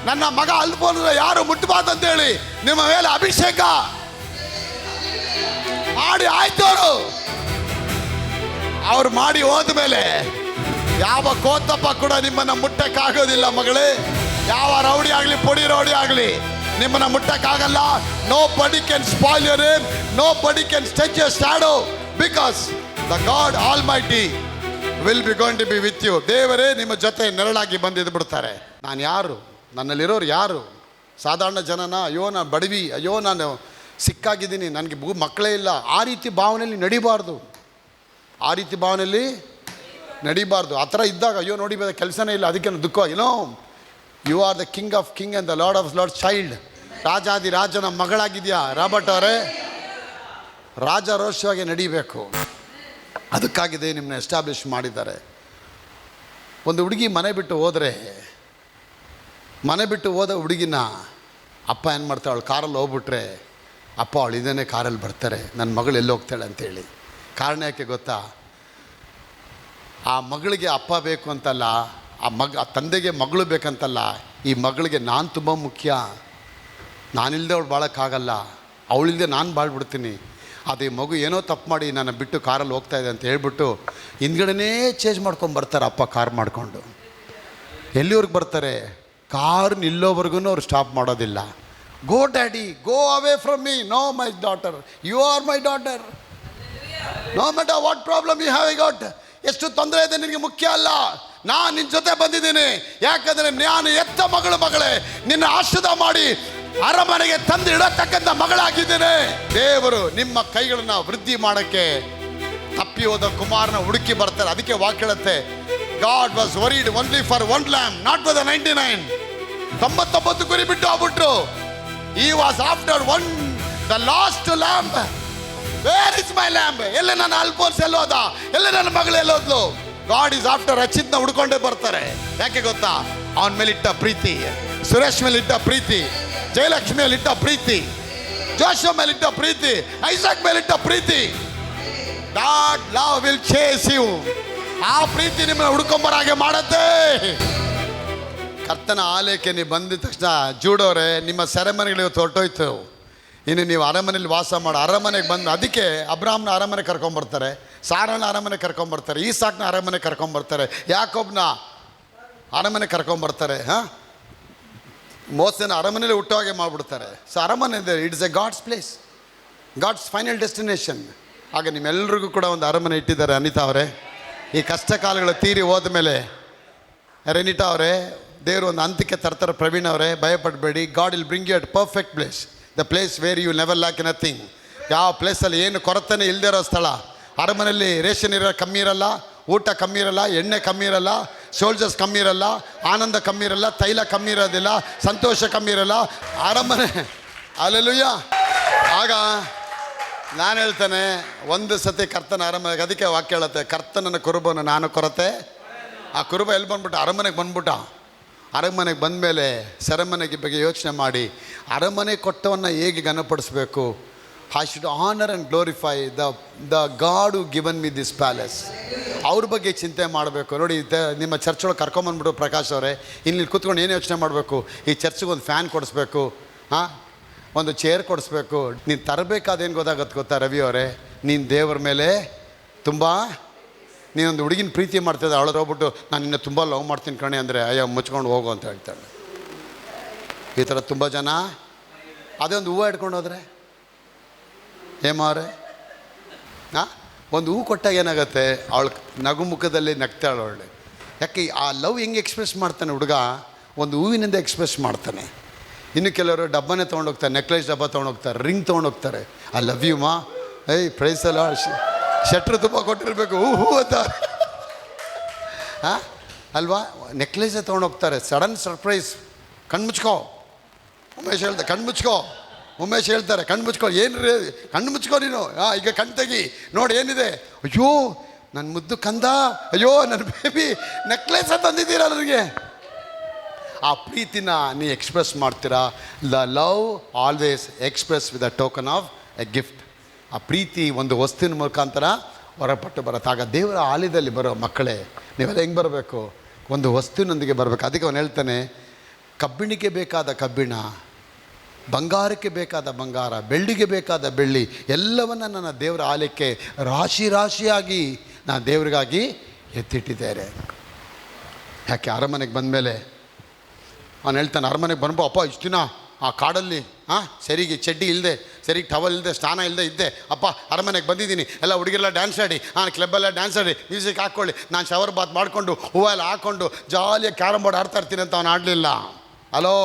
ನನ್ನ ಮಗ ಅಲ್ಪೋನ ಯಾರು ಮುಟ್ಟಬಾರ್ದಂತೇಳಿ ನಿಮ್ಮ ಮೇಲೆ ಅಭಿಷೇಕ ಮಾಡಿ ಆಯ್ತು. ಅವ್ರು ಮಾಡಿ ಹೋದ ಮೇಲೆ ಯಾವ ಕೋತಪ್ಪ ಕೂಡ ನಿಮ್ಮನ್ನು ಮುಟ್ಟಕ್ಕಾಗೋದಿಲ್ಲ ಮಗಳೇ. ಯಾವ ರೌಡಿ ಆಗಲಿ, ಪುಡಿ ರೌಡಿ ಆಗಲಿ ನಿಮ್ಮನ್ನು ಮುಟ್ಟಕ್ಕಾಗಲ್ಲ. Nobody can spoil your name, nobody can touch your shadow, because the God Almighty will be going to be with you. ದೇವರೇ ನಿಮ್ಮ ಜೊತೆ ನೆರಳಾಗಿ ಬಂದಿದ್ದು ಬಿಡ್ತಾರೆ. ನಾನು ಯಾರು? ನನ್ನಲ್ಲಿರೋರು ಯಾರು? ಸಾಧಾರಣ ಜನನ? ಅಯ್ಯೋ ನಾನು ಬಡವಿ, ಅಯ್ಯೋ ನಾನು ಸಿಕ್ಕಾಗಿದ್ದೀನಿ, ನನಗೆ ಮಕ್ಕಳೇ ಇಲ್ಲ. ಆ ರೀತಿ ಭಾವನೆಯಲ್ಲಿ ನಡಿಬಾರ್ದು. ಆ ರೀತಿ ಭಾವನೆಯಲ್ಲಿ ನಡಿಬಾರ್ದು. ಆ ಥರ ಇದ್ದಾಗ ಅಯ್ಯೋ ನೋಡಿ ಕೆಲಸನೇ ಇಲ್ಲ, ಅದಕ್ಕೆ ದುಃಖ. You are the king of king and the lord of lord child. ರಾಜಾದಿ ರಾಜನ ಮಗಳಾಗಿದೆಯಾ ರಾಬರ್ಟ್ ಅವರೇ? ರಾಜರೋಷವಾಗಿ ನಡಿಬೇಕು. ಅದಕ್ಕಾಗಿದೆ ನಿಮ್ಮನ್ನ ಎಸ್ಟಾಬ್ಲಿಷ್ ಮಾಡಿದ್ದಾರೆ. ಒಂದು ಹುಡುಗಿ ಮನೆ ಬಿಟ್ಟು ಹೋದ ಹುಡುಗಿನ ಅಪ್ಪ ಏನು ಮಾಡ್ತಾಳೆ? ಅವಳು ಕಾರಲ್ಲಿ ಹೋಗ್ಬಿಟ್ರೆ ಅಪ್ಪ ಅವಳು ಇದೇನೆ ಕಾರಲ್ಲಿ ಬರ್ತಾರೆ, ನನ್ನ ಮಗಳು ಎಲ್ಲಿ ಹೋಗ್ತಾಳೆ ಅಂತೇಳಿ. ಕಾರಣ ಯಾಕೆ ಗೊತ್ತಾ? ಆ ಮಗಳಿಗೆ ಅಪ್ಪ ಬೇಕು ಅಂತಲ್ಲ, ಆ ತಂದೆಗೆ ಮಗಳು ಬೇಕಂತಲ್ಲ, ಈ ಮಗಳಿಗೆ ನಾನು ತುಂಬ ಮುಖ್ಯ, ನಾನಿಲ್ಲದೆ ಅವಳು ಬಾಳೋಕ್ಕಾಗಲ್ಲ, ಅವಳಿಲ್ಲದೆ ನಾನು ಬಾಳ್ಬಿಡ್ತೀನಿ. ಅದೇ ಮಗು ಏನೋ ತಪ್ಪು ಮಾಡಿ ನನ್ನ ಬಿಟ್ಟು ಕಾರಲ್ಲಿ ಹೋಗ್ತಾಯಿದೆ ಅಂತ ಹೇಳ್ಬಿಟ್ಟು ಹಿಂದ್ಗಡೆನೇ ಚೇಂಜ್ ಮಾಡ್ಕೊಂಡು ಬರ್ತಾರೆ ಅಪ್ಪ ಕಾರ್ ಮಾಡಿಕೊಂಡು. ಎಲ್ಲಿವರೆಗೆ ಬರ್ತಾರೆ? ಕಾರ್ ನಿಲ್ಲೋವರೆಗೂ ಅವ್ರು ಸ್ಟಾಪ್ ಮಾಡೋದಿಲ್ಲ. Go daddy, go away from me. No my daughter, you are my daughter. No matter what problem you have got. ಎಷ್ಟು ತೊಂದರೆ ಇದೆ ನಿನಗೆ ಮುಖ್ಯ ಅಲ್ಲ, ನಾನು ನಿನ್ನ ಜೊತೆ ಬಂದಿದ್ದೀನಿ. ಯಾಕಂದರೆ ನಾನು ಎತ್ತ ಮಗಳೇ, ನಿನ್ನ ಆಶೀರ್ವಾದ ಮಾಡಿ ಅರಮನೆಗೆ ತಂದು ಇಡತಕ್ಕಂಥ ಮಗಳಾಗಿದ್ದೇನೆ. ದೇವರು ನಿಮ್ಮ ಕೈಗಳನ್ನ ವೃದ್ಧಿ ಮಾಡೋಕ್ಕೆ ತಪ್ಪಿ ಹೋದ ಕುಮಾರನ ಹುಡುಕಿ ಬರ್ತಾರೆ. ಅದಕ್ಕೆ ವಾಕ್ಯ ಹೇಳುತ್ತೆ, god was worried only for one lamb, not for the 99. 99 ಕುರಿ ಬಿಟ್ಟು ಹೋಗ್ಬಿಟ್ರು. He was after one, the last lamb. Where is my lamb? ಎಲ್ಲಿ ನನ್ನ ಅಲ್ಫೋನ್ಸ್ ಎಲ್ಲೋದ, ಎಲ್ಲಿ ನನ್ನ ಮಗಳು ಎಲ್ಲೋದ್ಲು? ಗಾಡ್ ಈಸ್ ಆಫ್ಟರ್ ರಚಿತ್ನ ಹುಡ್ಕೊಂಡೇ ಬರ್ತಾರೆ. ಯಾಕೆ ಗೊತ್ತಾ? ಅವನ ಮೇಲಿಟ್ಟ ಪ್ರೀತಿ, ಸುರೇಶ್ ಮೇಲಿಟ್ಟ ಪ್ರೀತಿ, ಜಯಲಕ್ಷ್ಮಿ ಮೇಲಿಟ್ಟ ಪ್ರೀತಿ, ಜೋಶೋ ಮೇಲಿಟ್ಟ ಪ್ರೀತಿ, ಐಸಾಕ್ ಮೇಲಿಟ್ಟ ಪ್ರೀತಿ. God love will chase you. ಆ ಪ್ರೀತಿ ನಿಮ್ಮನ್ನ ಹುಡ್ಕೊಂಬರಾಗೆ ಮಾಡತ್ತೆ. ಕರ್ತನ ಆಲಯಕ್ಕೆ ನೀವು ಬಂದಿದ ತಕ್ಷಣ ಜೂಡೋರೆ, ನಿಮ್ಮ ಸೆರೆಮನೆಗಳು ಇವತ್ತು ಹೊರಟೋಯ್ತು. ಇನ್ನು ನೀವು ಅರಮನೆಯಲ್ಲಿ ವಾಸ ಮಾಡೋ ಅರಮನೆಗೆ ಬಂದು, ಅದಕ್ಕೆ ಅಬ್ರಾಮ್ನ ಅರಮನೆ ಕರ್ಕೊಂಬರ್ತಾರೆ, ಸಾರನ ಅರಮನೆ ಕರ್ಕೊಂಬರ್ತಾರೆ, ಈಸಾಕ್ನ ಅರಮನೆ ಕರ್ಕೊಂಬರ್ತಾರೆ, ಯಾಕೋಬ್ನ ಅರಮನೆ ಕರ್ಕೊಂಬರ್ತಾರೆ, ಮೋಸನ ಅರಮನೆಯಲ್ಲಿ ಹುಟ್ಟುವಾಗೆ ಮಾಡಿಬಿಡ್ತಾರೆ. ಸೊ ಅರಮನೆ ಇದೆ, it's a God's place, God's final destination. ಆಗ ನಿಮ್ಮೆಲ್ಲರಿಗೂ ಕೂಡ ಒಂದು ಅರಮನೆ ಇಟ್ಟಿದ್ದಾರೆ. ಅನಿತಾ ಅವರೇ, ಈ ಕಷ್ಟ ಕಾಲಗಳು ತೀರಿ ಹೋದ ಮೇಲೆ ರೆನಿಟಾ ಅವರೇ, ದೇವರು ಒಂದು ಅಂತ್ಯಕ್ಕೆ ತರ್ತಾರೆ. ಪ್ರವೀಣ್ ಅವರೇ, ಭಯಪಡಬೇಡಿ. God will bring you at perfect place, the place where you never lack nothing. ಯಾವ ಪ್ಲೇಸಲ್ಲಿ ಏನು ಕೊರತೆನೇ ಇಲ್ಲದೆ ಇರೋ ಸ್ಥಳ. ಅರಮನೆಯಲ್ಲಿ ರೇಷನ್ ಕಮ್ಮಿ ಇರಲ್ಲ, ಊಟ ಕಮ್ಮಿ ಇರಲ್ಲ, ಎಣ್ಣೆ ಕಮ್ಮಿ ಇರಲ್ಲ, ಸೋಲ್ಜರ್ಸ್ ಕಮ್ಮಿ ಇರಲ್ಲ, ಆನಂದ ಕಮ್ಮಿ ಇರಲ್ಲ, ತೈಲ ಕಮ್ಮಿ ಇರೋದಿಲ್ಲ, ಸಂತೋಷ ಕಮ್ಮಿ ಇರಲ್ಲ. ಅರಮನೆ ಅಲ್ಲೆಲೂಯ್ಯ. ಆಗ ನಾನು ಹೇಳ್ತೇನೆ, ಒಂದು ಸತಿ ಕರ್ತನ ಅರಮನೆಗೆ, ಅದಕ್ಕೆ ವಾಕ್ಯ ಹೇಳುತ್ತೆ, ಕರ್ತನನ್ನ ಕುರುಬನು ನಾನು ಕೊರತೆ. ಆ ಕುರುಬ ಎಲ್ಲಿ ಬಂದ್ಬಿಟ್ಟು ಅರಮನೆಗೆ ಬಂದ್ಬಿಟ್ಟ. ಅರಮನೆಗೆ ಬಂದಮೇಲೆ ಸೆರೆಮನೆಗೆ ಬಗ್ಗೆ ಯೋಚನೆ ಮಾಡಿ, ಅರಮನೆ ಕೊಟ್ಟವನ್ನು ಹೇಗೆ ಘನಪಡಿಸ್ಬೇಕು. I should honour and glorify the God who given me this palace. ಅವ್ರ ಬಗ್ಗೆ ಚಿಂತೆ ಮಾಡಬೇಕು. ನೋಡಿ, ನಿಮ್ಮ ಚರ್ಚ್ ಒಳಗೆ ಕರ್ಕೊಂಬಂದ್ಬಿಟ್ಟು ಪ್ರಕಾಶ್ ಅವರೇ, ಇಲ್ಲಿ ಕೂತ್ಕೊಂಡು ಏನು ಯೋಚನೆ ಮಾಡಬೇಕು? ಈ ಚರ್ಚ್ಗೆ ಒಂದು ಫ್ಯಾನ್ ಕೊಡಿಸ್ಬೇಕು, ಒಂದು ಚೇರ್ ಕೊಡಿಸ್ಬೇಕು. ನೀನು ತರಬೇಕಾದೇನು ಗೊತ್ತಾ ರವಿ ಅವರೇ? ನೀನು ದೇವರ ಮೇಲೆ ತುಂಬ, ನೀನೊಂದು ಹುಡುಗಿನ ಪ್ರೀತಿ ಮಾಡ್ತಿದ್ದೆ, ಅವಳು ಹೋಗ್ಬಿಟ್ಟು ನಾನು ನಿನ್ನ ತುಂಬ ಲವ್ ಮಾಡ್ತೀನಿ ಕಣೆ ಅಂದರೆ, ಅಯ್ಯೋ ಮುಚ್ಕೊಂಡು ಹೋಗು ಅಂತ ಹೇಳ್ತಾಳೆ. ಈ ಥರ ತುಂಬ ಜನ ಅದೇ ಒಂದು ಹೂವು ಇಟ್ಕೊಂಡು ಹೋದರೆ ಏಮಾರೆ ಒಂದು ಹೂ ಕೊಟ್ಟಾಗ ಏನಾಗುತ್ತೆ, ಅವಳು ನಗು ಮುಖದಲ್ಲಿ ನಗ್ತಾಳೆ ಅವಳು. ಯಾಕೆ ಆ ಲವ್ ಹೆಂಗೆ ಎಕ್ಸ್ಪ್ರೆಸ್ ಮಾಡ್ತಾನೆ ಹುಡುಗ? ಒಂದು ಹೂವಿನಿಂದ ಎಕ್ಸ್ಪ್ರೆಸ್ ಮಾಡ್ತಾನೆ. ಇನ್ನು ಕೆಲವರು ಡಬ್ಬನೇ ತೊಗೊಂಡೋಗ್ತಾರೆ, ನೆಕ್ಲೆಸ್ ಡಬ್ಬ ತೊಗೊಂಡೋಗ್ತಾರೆ, ರಿಂಗ್ ತೊಗೊಂಡೋಗ್ತಾರೆ. ಐ ಲವ್ ಯು ಮಾ, ಪ್ರೈಸ್ ಅಲ್ಲ, ಶೆಟ್ರು ತುಂಬ ಕೊಟ್ಟಿರಬೇಕು, ಹೂ ಅಂತ ಅಲ್ವಾ? ನೆಕ್ಲೆಸೇ ತೊಗೊಂಡೋಗ್ತಾರೆ. ಸಡನ್ ಸರ್ಪ್ರೈಸ್, ಕಣ್ಮುಚ್ಕೋ ಉಮೇಶ್ ಹೇಳ್ತಾರೆ, ಕಣ್ಮುಚ್ಕೋ ಉಮೇಶ್ ಹೇಳ್ತಾರೆ, ಕಣ್ಮುಚ್ಕೋ. ಏನು ರೀ ಕಣ್ಣು ಮುಚ್ಕೋ ನೀನು, ಈಗ ಕಣ್ ತೆಗಿ, ನೋಡಿ ಏನಿದೆ. ಅಯ್ಯೋ ನನ್ನ ಮುದ್ದು ಕಂದ, ಅಯ್ಯೋ ನನ್ನ ಬೇಬಿ, ನೆಕ್ಲೆಸ್ ತಂದಿದ್ದೀರಾ ನನಗೆ. ಆ ಪ್ರೀತಿನ ನೀ ಎಕ್ಸ್ಪ್ರೆಸ್ ಮಾಡ್ತೀರಾ. The love always express with a token of A gift. ಆ ಪ್ರೀತಿ ಒಂದು ವಸ್ತುವಿನ ಮುಖಾಂತರ ಹೊರಪಟ್ಟು ಬರುತ್ತೆ. ಆಗ ದೇವರ ಆಲಯದಲ್ಲಿ ಬರೋ ಮಕ್ಕಳೇ, ನೀವೆಲ್ಲ ಹೆಂಗೆ ಬರಬೇಕು? ಒಂದು ವಸ್ತುವಿನೊಂದಿಗೆ ಬರಬೇಕು. ಅದಕ್ಕೆ ಅವನು ಹೇಳ್ತಾನೆ, ಕಬ್ಬಿಣಿಗೆ ಬೇಕಾದ ಕಬ್ಬಿಣ, ಬಂಗಾರಕ್ಕೆ ಬೇಕಾದ ಬಂಗಾರ, ಬೆಳ್ಳಿಗೆ ಬೇಕಾದ ಬೆಳ್ಳಿ, ಎಲ್ಲವನ್ನು ನನ್ನ ದೇವರ ಆಲಯಕ್ಕೆ ರಾಶಿ ರಾಶಿಯಾಗಿ ನಾನು ದೇವರಿಗಾಗಿ ಎತ್ತಿಟ್ಟಿದ್ದೇನೆ. ಯಾಕೆ? ಅರಮನೆಗೆ ಬಂದಮೇಲೆ ಅವನು ಹೇಳ್ತಾನೆ, ಅರಮನೆಗೆ ಬಂದ್ಬೋ, ಅಪ್ಪ ಇಷ್ಟು ದಿನ ಆ ಕಾಡಲ್ಲಿ ಸರಿಗೆ ಚಡ್ಡಿ ಇಲ್ಲದೆ, ಸರಿಗೆ ಟವಲ್ ಇಲ್ಲದೆ, ಸ್ನಾನ ಇಲ್ಲದೆ ಇದ್ದೆ ಅಪ್ಪ. ಅರಮನೆಗೆ ಬಂದಿದ್ದೀನಿ, ಎಲ್ಲ ಹುಡುಗಿರೆಲ್ಲ ಡ್ಯಾನ್ಸ್ ಆಡಿ, ಕ್ಲಬ್ಬೆಲ್ಲ ಡ್ಯಾನ್ಸ್ ಆಡಿ, ಮ್ಯೂಸಿಕ್ ಹಾಕ್ಕೊಳ್ಳಿ, ನಾನು ಶವರ್ ಬಾತ್ ಮಾಡಿಕೊಂಡು ಹೂವೆಲ್ಲ ಹಾಕ್ಕೊಂಡು ಜಾಲಿಯಾಗಿ ಕ್ಯಾರಮ್ ಬೋರ್ಡ್ ಆಡ್ತಾ ಇರ್ತೀನಿ ಅಂತ ಅವನು ಆಡಲಿಲ್ಲ. ಅಲೋ,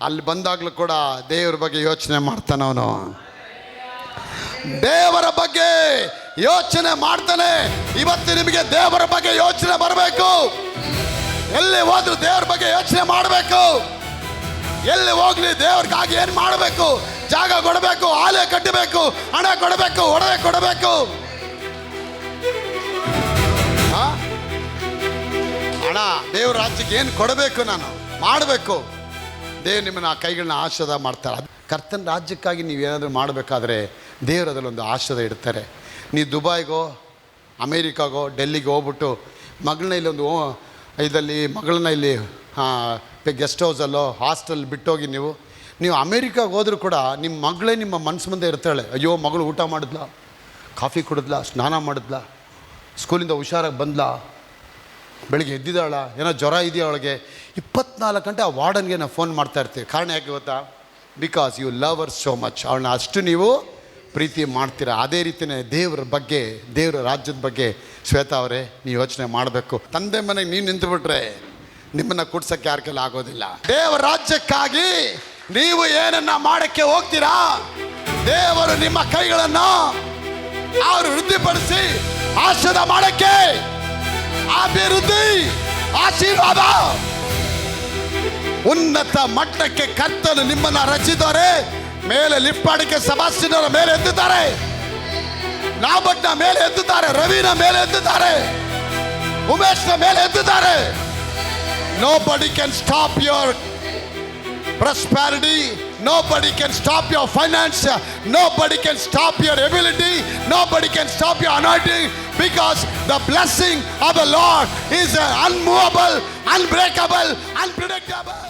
ಅಲ್ಲಿ ಬಂದಾಗಲೂ ಕೂಡ ದೇವರ ಬಗ್ಗೆ ಯೋಚನೆ ಮಾಡ್ತಾನೆ. ಅವನು ದೇವರ ಬಗ್ಗೆ ಯೋಚನೆ ಮಾಡ್ತಾನೆ. ಇವತ್ತು ನಿಮಗೆ ದೇವರ ಬಗ್ಗೆ ಯೋಚನೆ ಬರಬೇಕು. ಎಲ್ಲಿ ಹೋದ್ರು ದೇವರ ಬಗ್ಗೆ ಯೋಚನೆ ಮಾಡಬೇಕು. ಎಲ್ಲಿ ಹೋಗ್ಲಿ ದೇವ್ರಿಗಾಗಿ ಏನು ಮಾಡಬೇಕು? ಜಾಗ ಕೊಡಬೇಕು, ಆಲಯ ಕಟ್ಟಬೇಕು, ಹಣ ಕೊಡಬೇಕು, ಒಡವೆ ಕೊಡಬೇಕು. ಹಣ ದೇವ್ರ ರಾಜ್ಯಕ್ಕೆ ಏನು ಕೊಡಬೇಕು, ನಾನು ಮಾಡಬೇಕು. ದೇವ್ರು ನಿಮ್ಮನ್ನು ಆ ಕೈಗಳನ್ನ ಆಶೀರ್ವಾದ ಮಾಡ್ತಾರೆ. ಕರ್ತನ ರಾಜ್ಯಕ್ಕಾಗಿ ನೀವೇನಾದರೂ ಮಾಡಬೇಕಾದ್ರೆ ದೇವರು ಅದರಲ್ಲೊಂದು ಆಶೀರ್ವಾದ ಇಡ್ತಾರೆ. ನೀವು ದುಬೈಗೋ, ಅಮೇರಿಕಾಗೋ, ಡೆಲ್ಲಿಗೆ ಹೋಗ್ಬಿಟ್ಟು ಮಗಳನ್ನ ಇಲ್ಲೊಂದು ಇದರಲ್ಲಿ ಮಗಳನ್ನ ಇಲ್ಲಿ ಗೆಸ್ಟ್ ಹೌಸಲ್ಲೋ ಹಾಸ್ಟೆಲ್ ಬಿಟ್ಟೋಗಿ ನೀವು ಅಮೇರಿಕಾಗೆ ಹೋದರೂ ಕೂಡ ನಿಮ್ಮ ಮಗಳೇ ನಿಮ್ಮ ಮನಸ್ಸು ಮುಂದೆ ಇರ್ತಾಳೆ. ಅಯ್ಯೋ ಮಗಳು ಊಟ ಮಾಡಿದ್ಲಾ, ಕಾಫಿ ಕುಡಿದ್ಲಾ, ಸ್ನಾನ ಮಾಡಿದ್ಲಾ, ಸ್ಕೂಲಿಂದ ಹುಷಾರಾಗಿ ಬಂದ್ಲಾ, ಬೆಳಿಗ್ಗೆ ಎದ್ದಿದ್ದಾಳ, ಏನೋ ಜ್ವರ ಇದೆಯಾ ಅವಳಿಗೆ. 24 ಗಂಟೆ ಆ ವಾರ್ಡನ್ಗೆ ನಾವು ಫೋನ್ ಮಾಡ್ತಾ ಇರ್ತೀವಿ. ಕಾರಣ ಯಾಕೆ ಗೊತ್ತಾ? ಬಿಕಾಸ್ ಯು ಲವ್ ಅವರ್ ಸೋ ಮಚ್. ಅವಳನ್ನ ಅಷ್ಟು ನೀವು ಪ್ರೀತಿ ಮಾಡ್ತೀರಾ. ಅದೇ ರೀತಿಯೇ ದೇವ್ರ ಬಗ್ಗೆ, ದೇವ್ರ ರಾಜ್ಯದ ಬಗ್ಗೆ ಶ್ವೇತಾ ಅವರೇ ನೀವು ಯೋಚನೆ ಮಾಡಬೇಕು. ತಂದೆ ಮನೆಗೆ ನೀವು ನಿಂತುಬಿಟ್ರೆ ನಿಮ್ಮನ್ನು ಕುಡ್ಸಕ್ಕೆ ಯಾರ ಕೈಲಿ ಆಗೋದಿಲ್ಲ. ದೇವರ ರಾಜ್ಯಕ್ಕಾಗಿ ನೀವು ಏನನ್ನ ಮಾಡಕ್ಕೆ ಹೋಗ್ತೀರಾ, ದೇವರು ನಿಮ್ಮ ಕೈಗಳನ್ನು ಅವರು ವೃದ್ಧಿಪಡಿಸಿ ಆಶೀರ್ವಾದ ಮಾಡಕ್ಕೆ, ಅಭಿವೃದ್ಧಿ, ಆಶೀರ್ವಾದ, ಉನ್ನತ ಮಟ್ಟಕ್ಕೆ ಕರ್ತನು ನಿಮ್ಮನ್ನ ರಚಿಸಿದ್ದಾರೆ. ಮೇಲೆ ಲಿಫ್ಟ್ ಮಾಡಿಕೆ ಸಬಾಸ್ಟಿನರ ಮೇಲೆ ಎದ್ದಿದ್ದಾರೆ, ನಾಬಟ್ನ ಮೇಲೆ ಎದ್ದಿದ್ದಾರೆ, ರವಿನ ಮೇಲೆ ಎದ್ದಿದ್ದಾರೆ, ಉಮೇಶ್ನ ಮೇಲೆ ಎದ್ದಿದ್ದಾರೆ. Nobody can stop your prosperity. Nobody can stop your finance. Nobody can stop your ability. Nobody can stop your anointing, because the blessing of the Lord is unmovable, unbreakable, unpredictable.